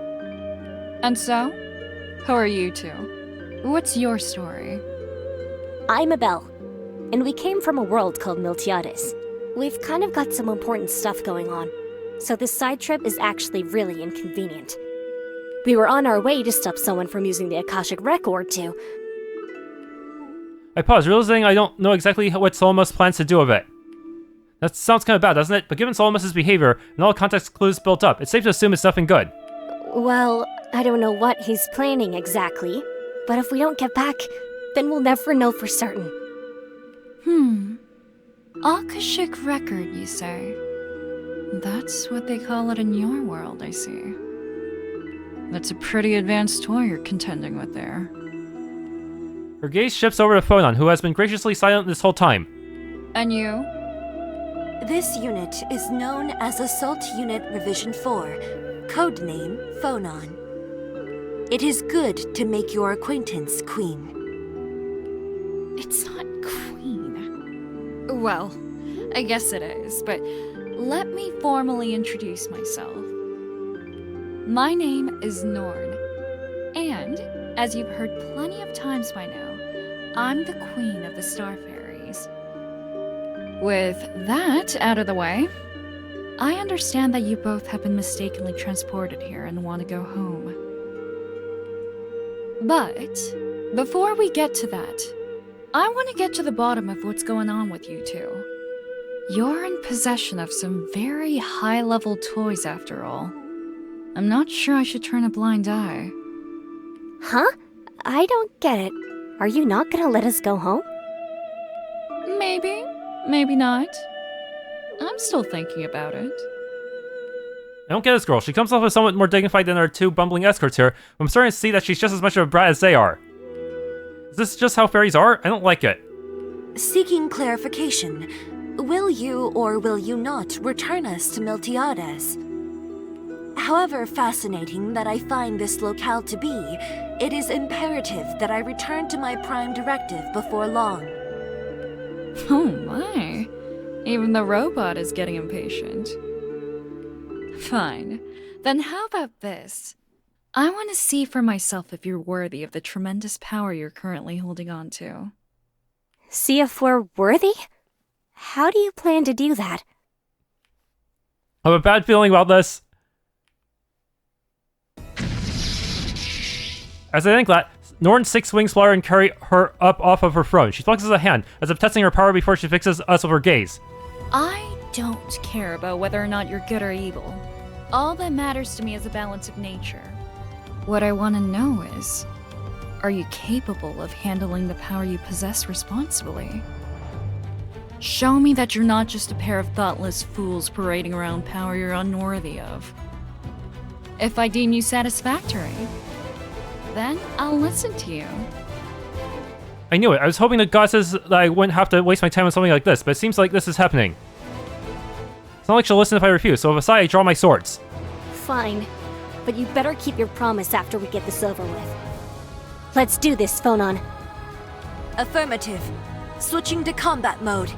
And so? Who are you two? What's your story? I'm Abelle, and we came from a world called Miltiades. We've kind of got some important stuff going on, so this side trip is actually really inconvenient. We were on our way to stop someone from using the Akashic record to... I pause, realizing I don't know exactly what Solomos plans to do with it. That sounds kind of bad, doesn't it? But given Solomos' behavior and all the context clues built up, it's safe to assume it's nothing good. Well, I don't know what he's planning exactly, but if we don't get back, then we'll never know for certain. Akashic record, you say? That's what they call it in your world, I see. That's a pretty advanced toy you're contending with there. Her gaze shifts over to Phonon, who has been graciously silent this whole time. And you? This unit is known as Assault Unit Revision 4, codename Phonon. It is good to make your acquaintance, Queen. It's not Queen. Well, I guess it is, but let me formally introduce myself. My name is Norn, and as you've heard plenty of times by now, I'm the Queen of the Star Fairies. With that out of the way, I understand that you both have been mistakenly transported here and want to go home. But before we get to that, I want to get to the bottom of what's going on with you two. You're in possession of some very high-level toys after all. I'm not sure I should turn a blind eye. Huh? I don't get it. Are you not gonna let us go home? Maybe, maybe not. I'm still thinking about it. I don't get this girl. She comes off as somewhat more dignified than our two bumbling escorts here, but I'm starting to see that she's just as much of a brat as they are. Is this just how fairies are? I don't like it. Seeking clarification, will you or will you not return us to Miltiades? However fascinating that I find this locale to be, it is imperative that I return to my prime directive before long. Oh my. Even the robot is getting impatient. Fine. Then how about this? I want to see for myself if you're worthy of the tremendous power you're currently holding on to. See if we're worthy? How do you plan to do that? I have a bad feeling about this. As I think that, Norn's 6 wings flutter and carry her up off of her throne. She flexes a hand, as if testing her power before she fixes us with her gaze. I don't care about whether or not you're good or evil. All that matters to me is the balance of nature. What I want to know is, are you capable of handling the power you possess responsibly? Show me that you're not just a pair of thoughtless fools parading around power you're unworthy of. If I deem you satisfactory, then I'll listen to you. I knew it. I was hoping the goddesses that I wouldn't have to waste my time on something like this, but it seems like this is happening. It's not like she'll listen if I refuse, so if aside, I draw my swords. Fine, but you better keep your promise after we get this over with. Let's do this, Phonon. Affirmative. Switching to combat mode.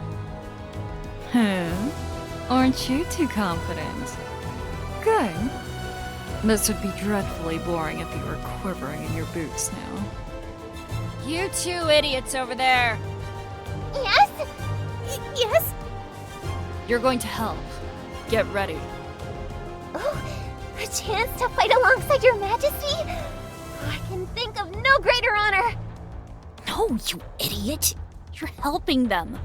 Aren't you too confident? Good. This would be dreadfully boring if you were quivering in your boots now. You two idiots over there! Yes? Yes? You're going to help. Get ready. Oh, a chance to fight alongside your majesty? I can think of no greater honor. No, you idiot! You're helping them.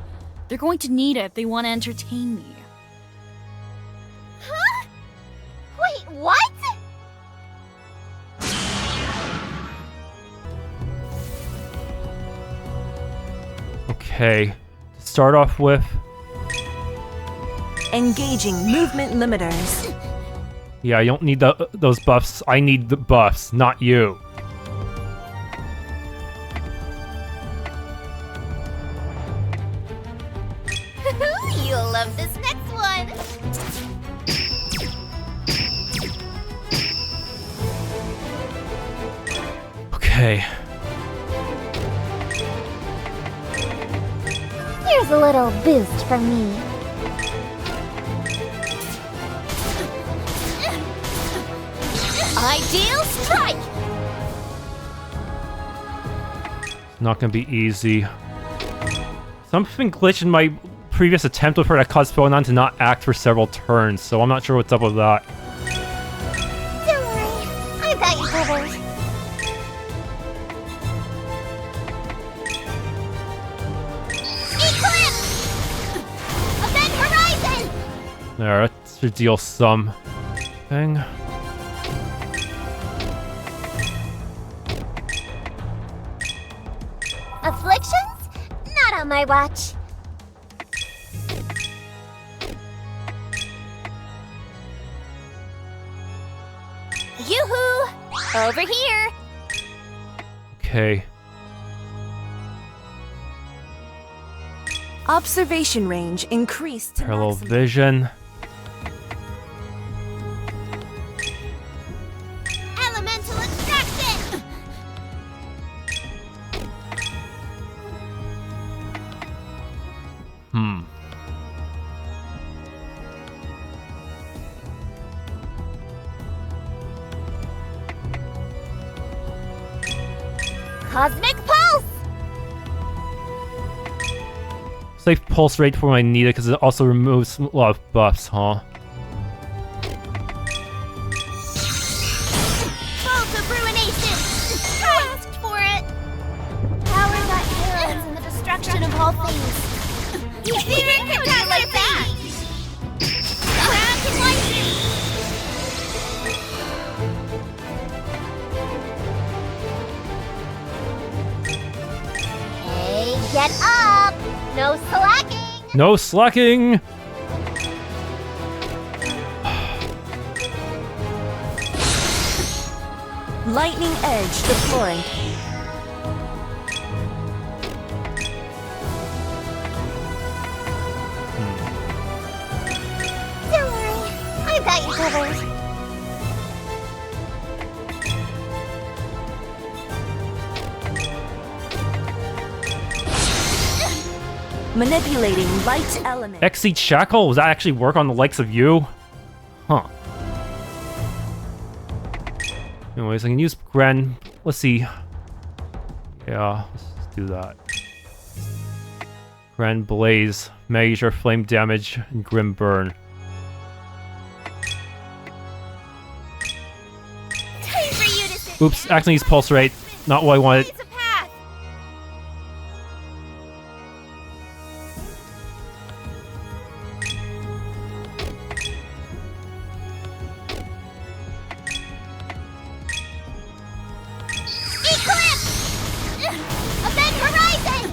They're going to need it if they want to entertain me. Huh? Wait, what? Okay. To start off with... Engaging movement limiters. Yeah, I don't need those buffs. I need the buffs, not you. You'll love this next one. Okay. Here's a little boost from me. Ideal strike! Not gonna be easy. Something glitched in my previous attempt with her that caused Phonon to not act for several turns, so I'm not sure what's up with that. Don't worry, I've got you covered. Eclipse! Event Horizon! There, that should deal some thing. Afflictions? Not on my watch. Yoo-hoo! Over here! Okay. Observation range increased to Parallel maximum. vision. Elemental extraction! Cosmic Pulse! Safe pulse rate for when I need it because it also removes a lot of buffs, huh? Bolt of Ruination! I asked for it! Power that heals in the destruction of all things. You didn't protect like that! Ground lightning! Hey, get up! No slacking! No slacking! Lightning edge deployed. Don't worry, I've got you covered. Manipulating light element. Exceed Shackle? Does that actually work on the likes of you? Huh. Anyways, I can use Grand... Let's see. Yeah, let's do that. Grand Blaze. Measure flame damage and Grim Burn. Time for you to sit Oops, accidentally used Pulse Rate. Not what I wanted. It's a path. Eclipse! Event Horizon!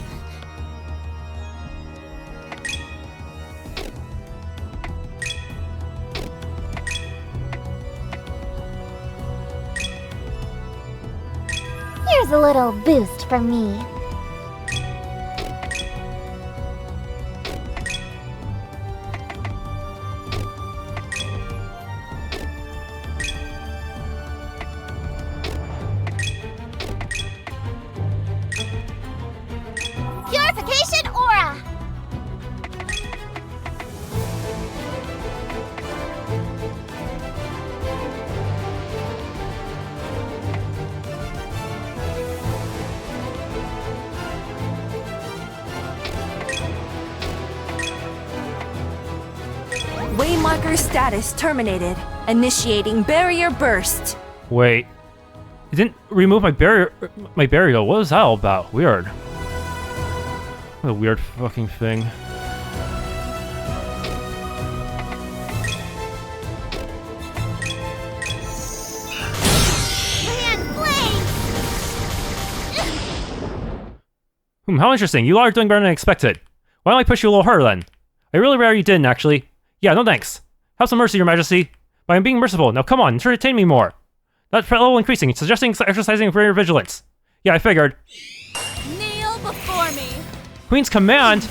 Here's a little boost from me. Purification Aura! Attacker status terminated. Initiating barrier burst. Wait. It didn't remove my barrier. What was that all about? Weird. What a weird fucking thing. How interesting. You are doing better than I expected. Why don't I push you a little harder then? I really rarely didn't, actually. Yeah, no thanks. Have some mercy, Your Majesty. But I'm being merciful. Now come on, entertain me more. That threat level increasing, suggesting exercising greater vigilance. Yeah, I figured. Kneel before me. Queen's command?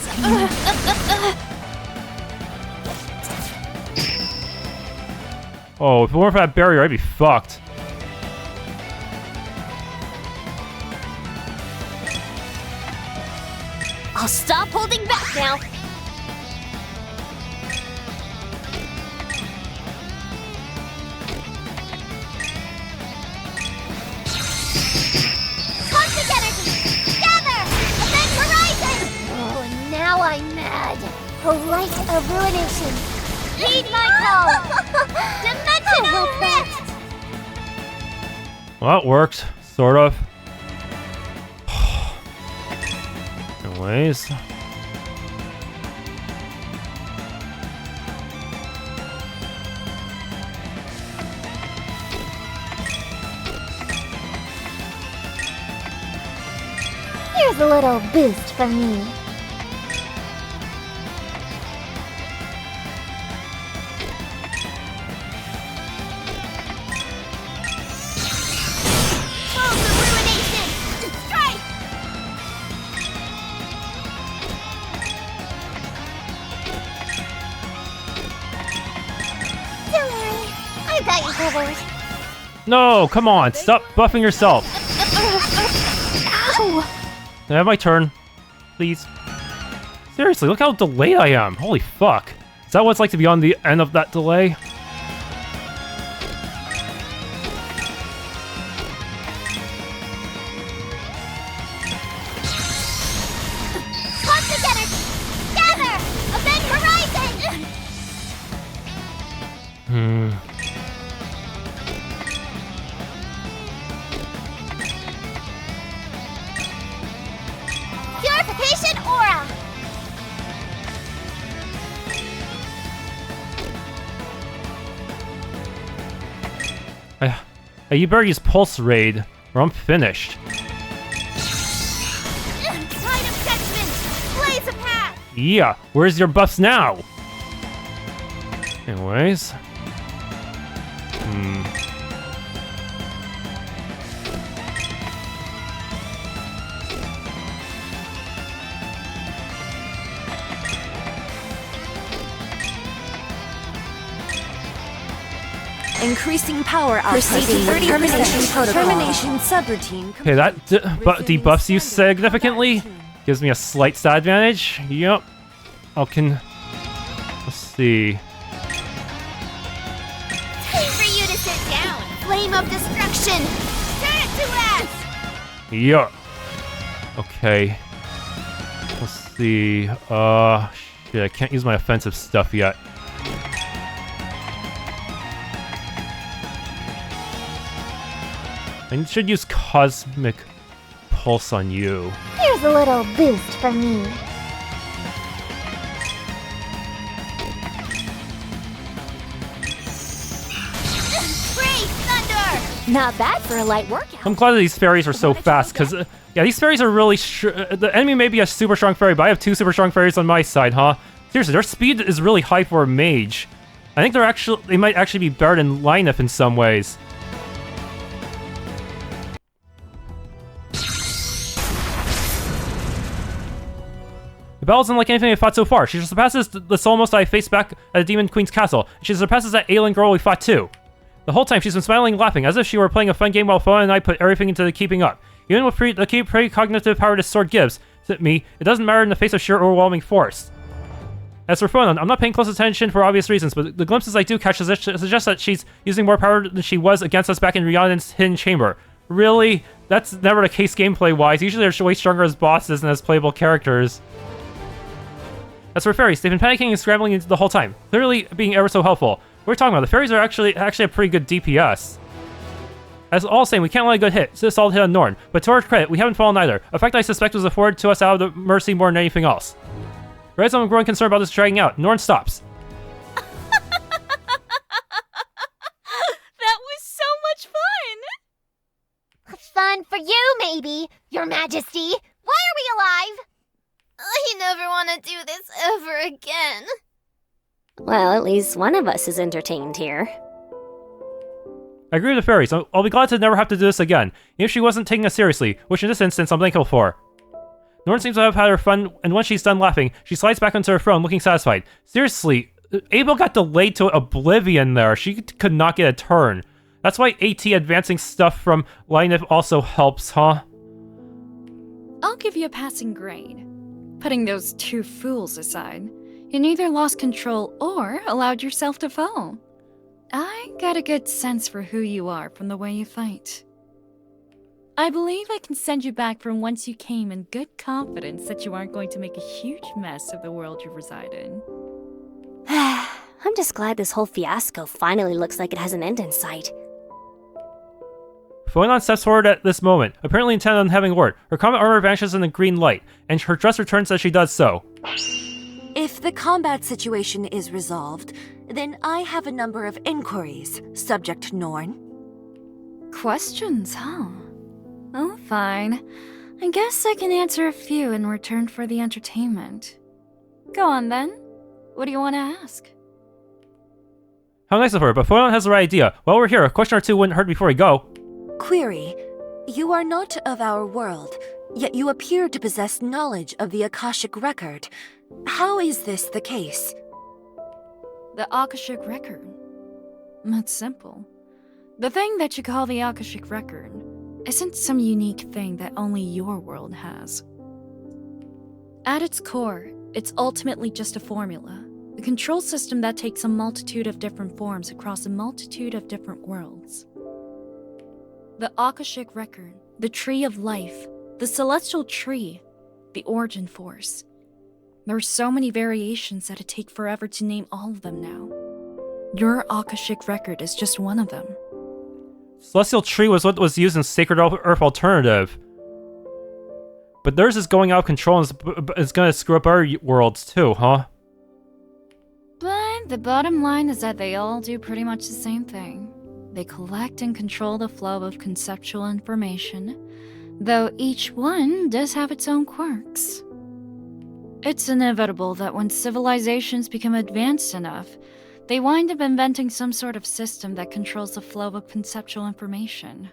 Oh, if it weren't for that barrier, I'd be fucked. I'll stop holding back now. Cosmic energy! Gather! Event horizon! Oh, now I'm mad. The light of ruination. Heed my call! Dimensional rift! Well, that worked. Sort of. Anyways. Here's a little boost from me. Balls of ruination! Strike! Don't worry, I've got you covered. No, come on, stop buffing yourself. Ow! Can I have my turn? Please? Seriously, look how delayed I am. Holy fuck. Is that what it's like to be on the end of that delay? Cosmic energy! Gather! Event horizon! Purification aura! You better use Pulse Raid, or I'm finished. Tide of judgment! Blaze a path! Yeah, where's your buffs now? Anyways. Increasing power output. Proceeding with termination protocol. Termination subroutine. Okay, that debuffs you significantly. Gives me a slight stat advantage. Yep. Let's see. Time for you to sit down! Flame of destruction! Turn it to ash! Yup. Okay. Let's see. Shit, I can't use my offensive stuff yet. I should use Cosmic Pulse on you. Here's a little boost from me. Great thunder! Not bad for a light workout. I'm glad that these fairies are so fast, because, yeah, these fairies are really the enemy may be a super strong fairy, but I have 2 super strong fairies on my side, huh? Seriously, their speed is really high for a mage. I think they might actually be better than Lineth in some ways. Abelle isn't like anything I fought so far. She surpasses the Solmos I faced back at the Demon Queen's castle. She surpasses that alien girl we fought too. The whole time she's been smiling and laughing, as if she were playing a fun game while Phonon and I put everything into the keeping up. Even with the precognitive power this sword gives to me, it doesn't matter in the face of sheer overwhelming force. As for Phonon, I'm not paying close attention for obvious reasons, but the glimpses I do catch suggest that she's using more power than she was against us back in Rhiannon's hidden chamber. Really? That's never the case gameplay-wise. Usually they're way stronger as bosses than as playable characters. As for fairies, they've been panicking and scrambling the whole time, clearly being ever so helpful. What are we talking about? The fairies are actually a pretty good DPS. As all saying, we can't let a good hit, so this all hit on Norn. But to our credit, we haven't fallen either. A fact I suspect was afforded to us out of the mercy more than anything else. Right as I'm growing concerned about this dragging out, Norn stops. That was so much fun! Fun for you, maybe, Your Majesty. Why are we alive? I never want to do this ever again. Well, at least one of us is entertained here. I agree with the fairies. I'll be glad to never have to do this again, even if she wasn't taking us seriously, which in this instance I'm thankful for. Norn seems to have had her fun, and once she's done laughing, she slides back onto her throne, looking satisfied. Seriously, Abelle got delayed to oblivion there. She could not get a turn. That's why AT advancing stuff from Linef also helps, huh? I'll give you a passing grade. Putting those two fools aside, you neither lost control or allowed yourself to fall. I got a good sense for who you are from the way you fight. I believe I can send you back from whence you came in good confidence that you aren't going to make a huge mess of the world you reside in. I'm just glad this whole fiasco finally looks like it has an end in sight. Phonon steps forward at this moment, apparently intent on having a word. Her combat armor vanishes in the green light, and her dress returns as she does so. If the combat situation is resolved, then I have a number of inquiries, Subject Norn. Questions, huh? Oh, fine. I guess I can answer a few in return for the entertainment. Go on then. What do you want to ask? How nice of her, but Phonon has the right idea. While we're here, a question or two wouldn't hurt before we go. Query. You are not of our world, yet you appear to possess knowledge of the Akashic Record. How is this the case? The Akashic Record? That's simple. The thing that you call the Akashic Record isn't some unique thing that only your world has. At its core, it's ultimately just a formula, a control system that takes a multitude of different forms across a multitude of different worlds. The Akashic Record, the Tree of Life, the Celestial Tree, the Origin Force. There are so many variations that it'd take forever to name all of them now. Your Akashic Record is just one of them. Celestial Tree was what was used in Sacred Earth Alternative. But theirs is going out of control and is gonna screw up our worlds too, huh? But the bottom line is that they all do pretty much the same thing. They collect and control the flow of conceptual information, though each one does have its own quirks. It's inevitable that when civilizations become advanced enough, they wind up inventing some sort of system that controls the flow of conceptual information.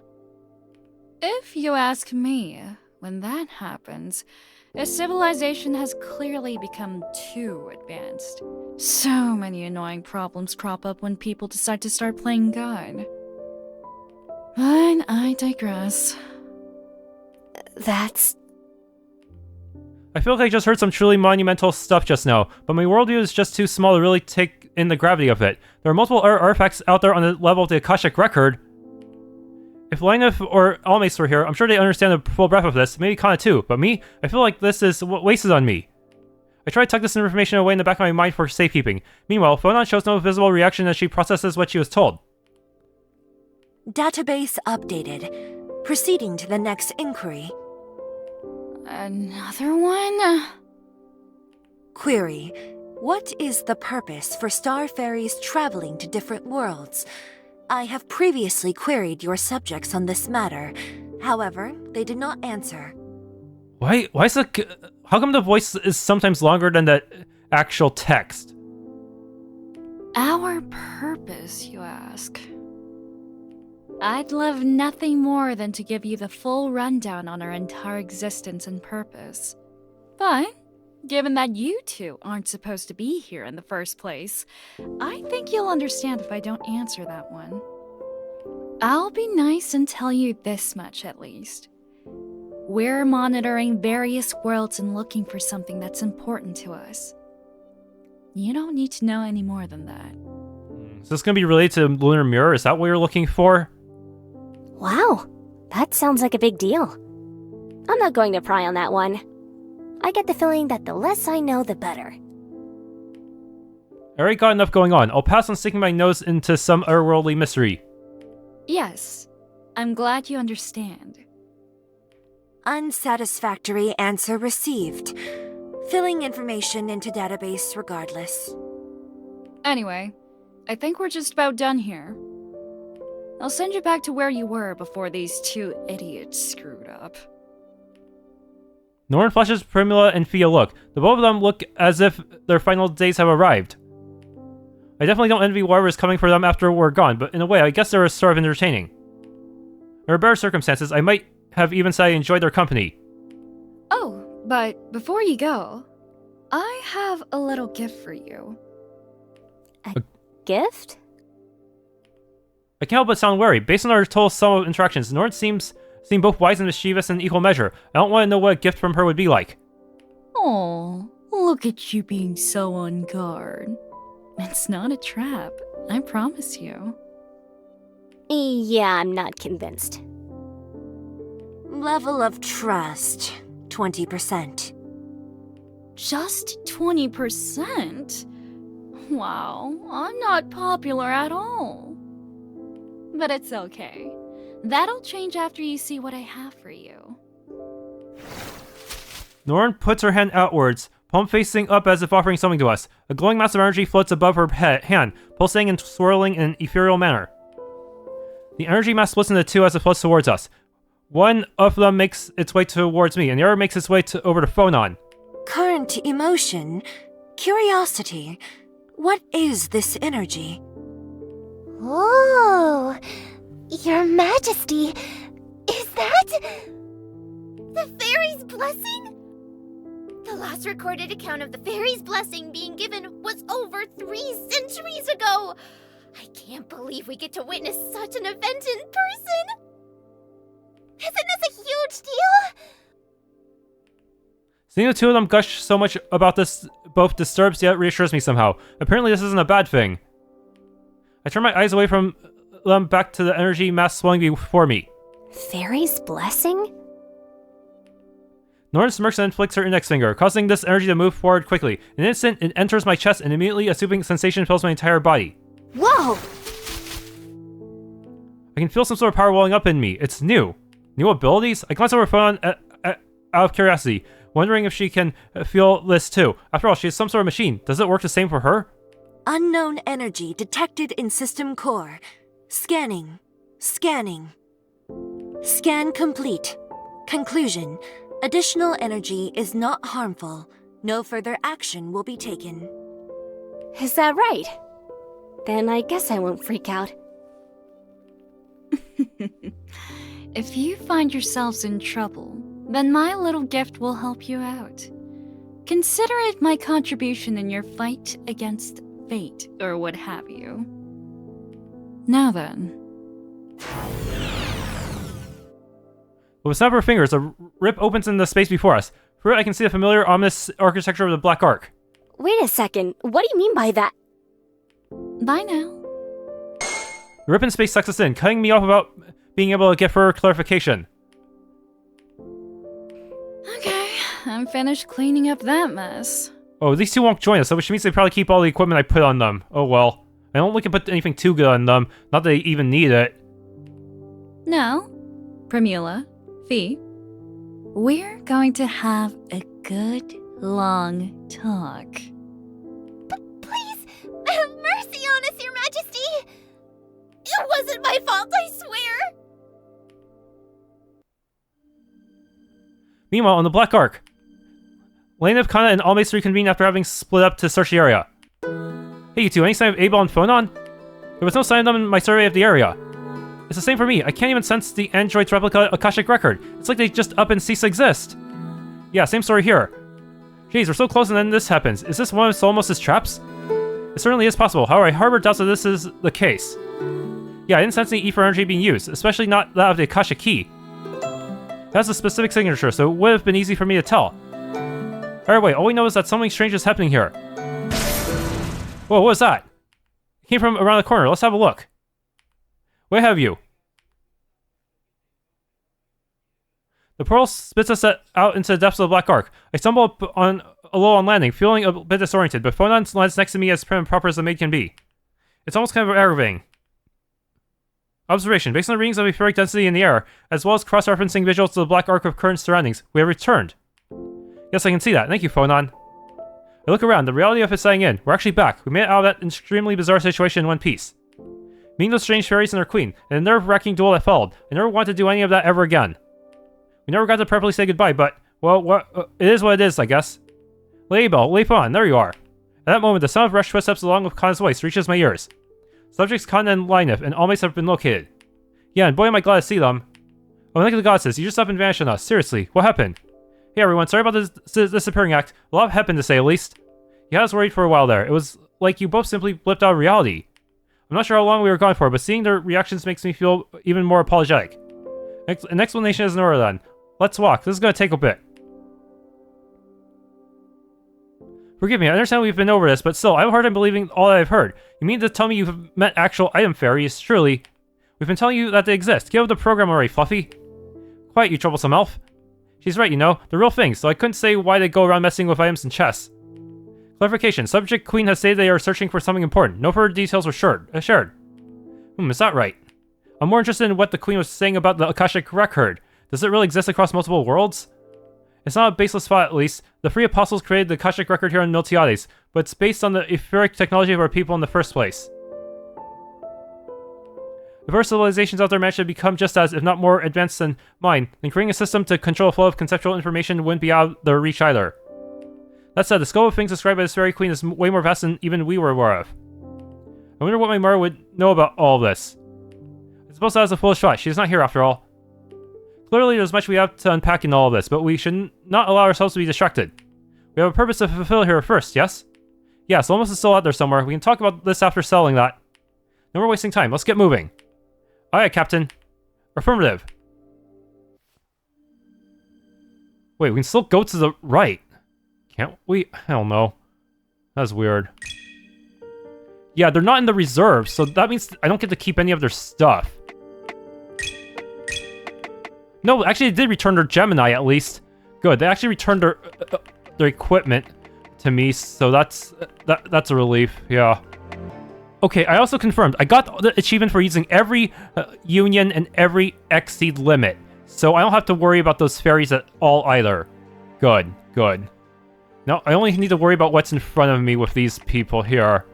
If you ask me, when that happens, a civilization has clearly become too advanced. So many annoying problems crop up when people decide to start playing God. But I digress. That's... I feel like I just heard some truly monumental stuff just now, but my worldview is just too small to really take in the gravity of it. There are multiple artifacts out there on the level of the Akashic Record. If Linef or Almace were here, I'm sure they understand the full breadth of this, maybe Kana too, but me? I feel like this is wasted on me. I try to tuck this information away in the back of my mind for safekeeping. Meanwhile, Phonon shows no visible reaction as she processes what she was told. Database updated. Proceeding to the next inquiry. Another one? Query. What is the purpose for star fairies traveling to different worlds? I have previously queried your subjects on this matter. However, they did not answer. Why is the... How come the voice is sometimes longer than the actual text? Our purpose, you ask? I'd love nothing more than to give you the full rundown on our entire existence and purpose. But, given that you two aren't supposed to be here in the first place, I think you'll understand if I don't answer that one. I'll be nice and tell you this much at least. We're monitoring various worlds and looking for something that's important to us. You don't need to know any more than that. Is this going to be related to Lunar Mirror? Is that what you're looking for? Wow, that sounds like a big deal. I'm not going to pry on that one. I get the feeling that the less I know, the better. I already got enough going on. I'll pass on sticking my nose into some otherworldly mystery. Yes, I'm glad you understand. Unsatisfactory answer received. Filling information into database regardless. Anyway, I think we're just about done here. I'll send you back to where you were before these two idiots screwed up. Norn flashes Primula and Fee a look. The both of them look as if their final days have arrived. I definitely don't envy whatever is coming for them after we're gone, but in a way, I guess they're sort of entertaining. Under better circumstances, I might have even said I enjoyed their company. Oh, but before you go, I have a little gift for you. Gift? I can't help but sound wary. Based on our total sum of interactions, Norn seem both wise and mischievous in equal measure. I don't want to know what a gift from her would be like. Oh, look at you being so on guard. It's not a trap, I promise you. Yeah, I'm not convinced. Level of trust, 20%. Just 20%? Wow, I'm not popular at all. But it's okay. That'll change after you see what I have for you. Norn puts her hand outwards, palm facing up as if offering something to us. A glowing mass of energy floats above her hand, pulsating and swirling in an ethereal manner. The energy mass splits into two as it floats towards us. One of them makes its way towards me, and the other makes its way over to Phonon. Current emotion, curiosity. What is this energy? Oh, Your Majesty, is that The Fairies' blessing? The last recorded account of the Fairies' blessing being given was over 3 centuries ago. I can't believe we get to witness such an event in person. Isn't this a huge deal? Seeing the two of them gush so much about this both disturbs yet reassures me somehow. Apparently this isn't a bad thing. I turn my eyes away from them back to the energy mass swelling before me. Fairies' blessing? Norn smirks and flicks her index finger, causing this energy to move forward quickly. In an instant, it enters my chest and immediately a soothing sensation fills my entire body. Whoa! I can feel some sort of power welling up in me. It's new. New abilities? I glance over Phonon out of curiosity, wondering if she can feel this too. After all, she is some sort of machine. Does it work the same for her? Unknown energy detected in system core. Scanning. Scanning. Scan complete. Conclusion. Additional energy is not harmful. No further action will be taken. Is that right? Then I guess I won't freak out. If you find yourselves in trouble, then my little gift will help you out. Consider it my contribution in your fight against fate, or what have you. Now then. With a snap of her fingers, a rip opens in the space before us. Through it, I can see the familiar, ominous architecture of the Black Ark. Wait a second, what do you mean by that? Bye now. The rip in space sucks us in, cutting me off about being able to get further clarification. Okay, I'm finished cleaning up that mess. Oh, these two won't join us, which means they probably keep all the equipment I put on them. Oh well. I don't think I put anything too good on them, not that they even need it. Now, Primula, Fee, we're going to have a good, long talk. Please, have mercy on us, Your Majesty. It wasn't my fault, I swear. Meanwhile, on the Black Ark, Lane of Kana and Almace reconvene after having split up to search the area. Hey you two, any sign of Abelle and Phonon? There was no sign of them in my survey of the area. It's the same for me. I can't even sense the android's replica Akashic record. It's like they just up and cease to exist. Yeah, same story here. Jeez, we're so close and then this happens. Is this one of Solmos' traps? It certainly is possible. However, I harbor doubts that this is the case. Yeah, I didn't sense any ether energy being used, especially not that of the Akashic key. It has a specific signature, so it would have been easy for me to tell. Either way, all we know is that something strange is happening here. Whoa, what was that? It came from around the corner. Let's have a look. What have you? The portal spits us out into the depths of the Black Ark. I stumble low on landing, feeling a bit disoriented, but Phonon lands next to me as prim and proper as a maid can be. It's almost kind of aggravating. Observation. Based on the readings of etheric density in the air, as well as cross-referencing visuals to the black arc of current surroundings, we have returned. Yes, I can see that. Thank you, Phonon. I look around, the reality of it setting in. We're actually back. We made it out of that extremely bizarre situation in one piece. Meeting those strange fairies and their queen, and the nerve-wracking duel that followed. I never wanted to do any of that ever again. We never got to properly say goodbye, but, well, it is what it is, I guess. Lady Abelle, leap on, there you are. At that moment, the sound of rushed footsteps along with Khan's voice reaches my ears. Subjects Khan and Linef and all mates have been located. Yeah, and boy am I glad to see them. Oh, look at the goddesses, you just up and vanished on us. Seriously, what happened? Hey everyone, sorry about this disappearing act. A lot happened to say at least. You had us worried for a while there. It was like you both simply blipped out of reality. I'm not sure how long we were gone for, but seeing their reactions makes me feel even more apologetic. An explanation is in order then. Let's walk. This is gonna take a bit. Forgive me, I understand we've been over this, but still, I have a hard time believing all that I've heard. You mean to tell me you've met actual item fairies? Surely. We've been telling you that they exist. Get out of the program already, Fluffy. Quiet, you troublesome elf. She's right, you know. They're real things, so I couldn't say why they go around messing with items and chests. Clarification. Subject Queen has stated they are searching for something important. No further details were shared. Is that right? I'm more interested in what the Queen was saying about the Akashic record. Does it really exist across multiple worlds? It's not a baseless thought, at least. The three apostles created the Akashic record here in Miltiades, but it's based on the etheric technology of our people in the first place. The first civilizations out there managed to become just as, if not more, advanced than mine, and creating a system to control the flow of conceptual information wouldn't be out of their reach either. That said, the scope of things described by this fairy queen is way more vast than even we were aware of. I wonder what my Mara would know about all this. I suppose that was a foolish thought. She's not here after all. Clearly, there's much we have to unpack in all of this, but we should not allow ourselves to be distracted. We have a purpose to fulfill here first, yes? Yeah, Solomos is still out there somewhere. We can talk about this after settling that. No more wasting time. Let's get moving. Aye, Captain. Affirmative. Wait, we can still go to the right. Can't we? Hell no. That's weird. Yeah, they're not in the reserve, so that means I don't get to keep any of their stuff. No, actually they did return their Gemini at least. Good, they actually returned their equipment to me, so that's a relief, yeah. Okay, I also confirmed, I got the achievement for using every union and every exceed limit, so I don't have to worry about those fairies at all either. Good, good. Now, I only need to worry about what's in front of me with these people here.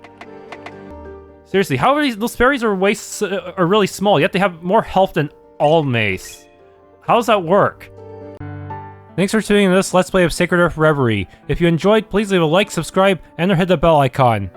Seriously, how are those fairies are really small, yet they have more health than all mace? How does that work? Thanks for tuning in to this Let's Play of Sacred Earth Reverie. If you enjoyed, please leave a like, subscribe, and or hit the bell icon.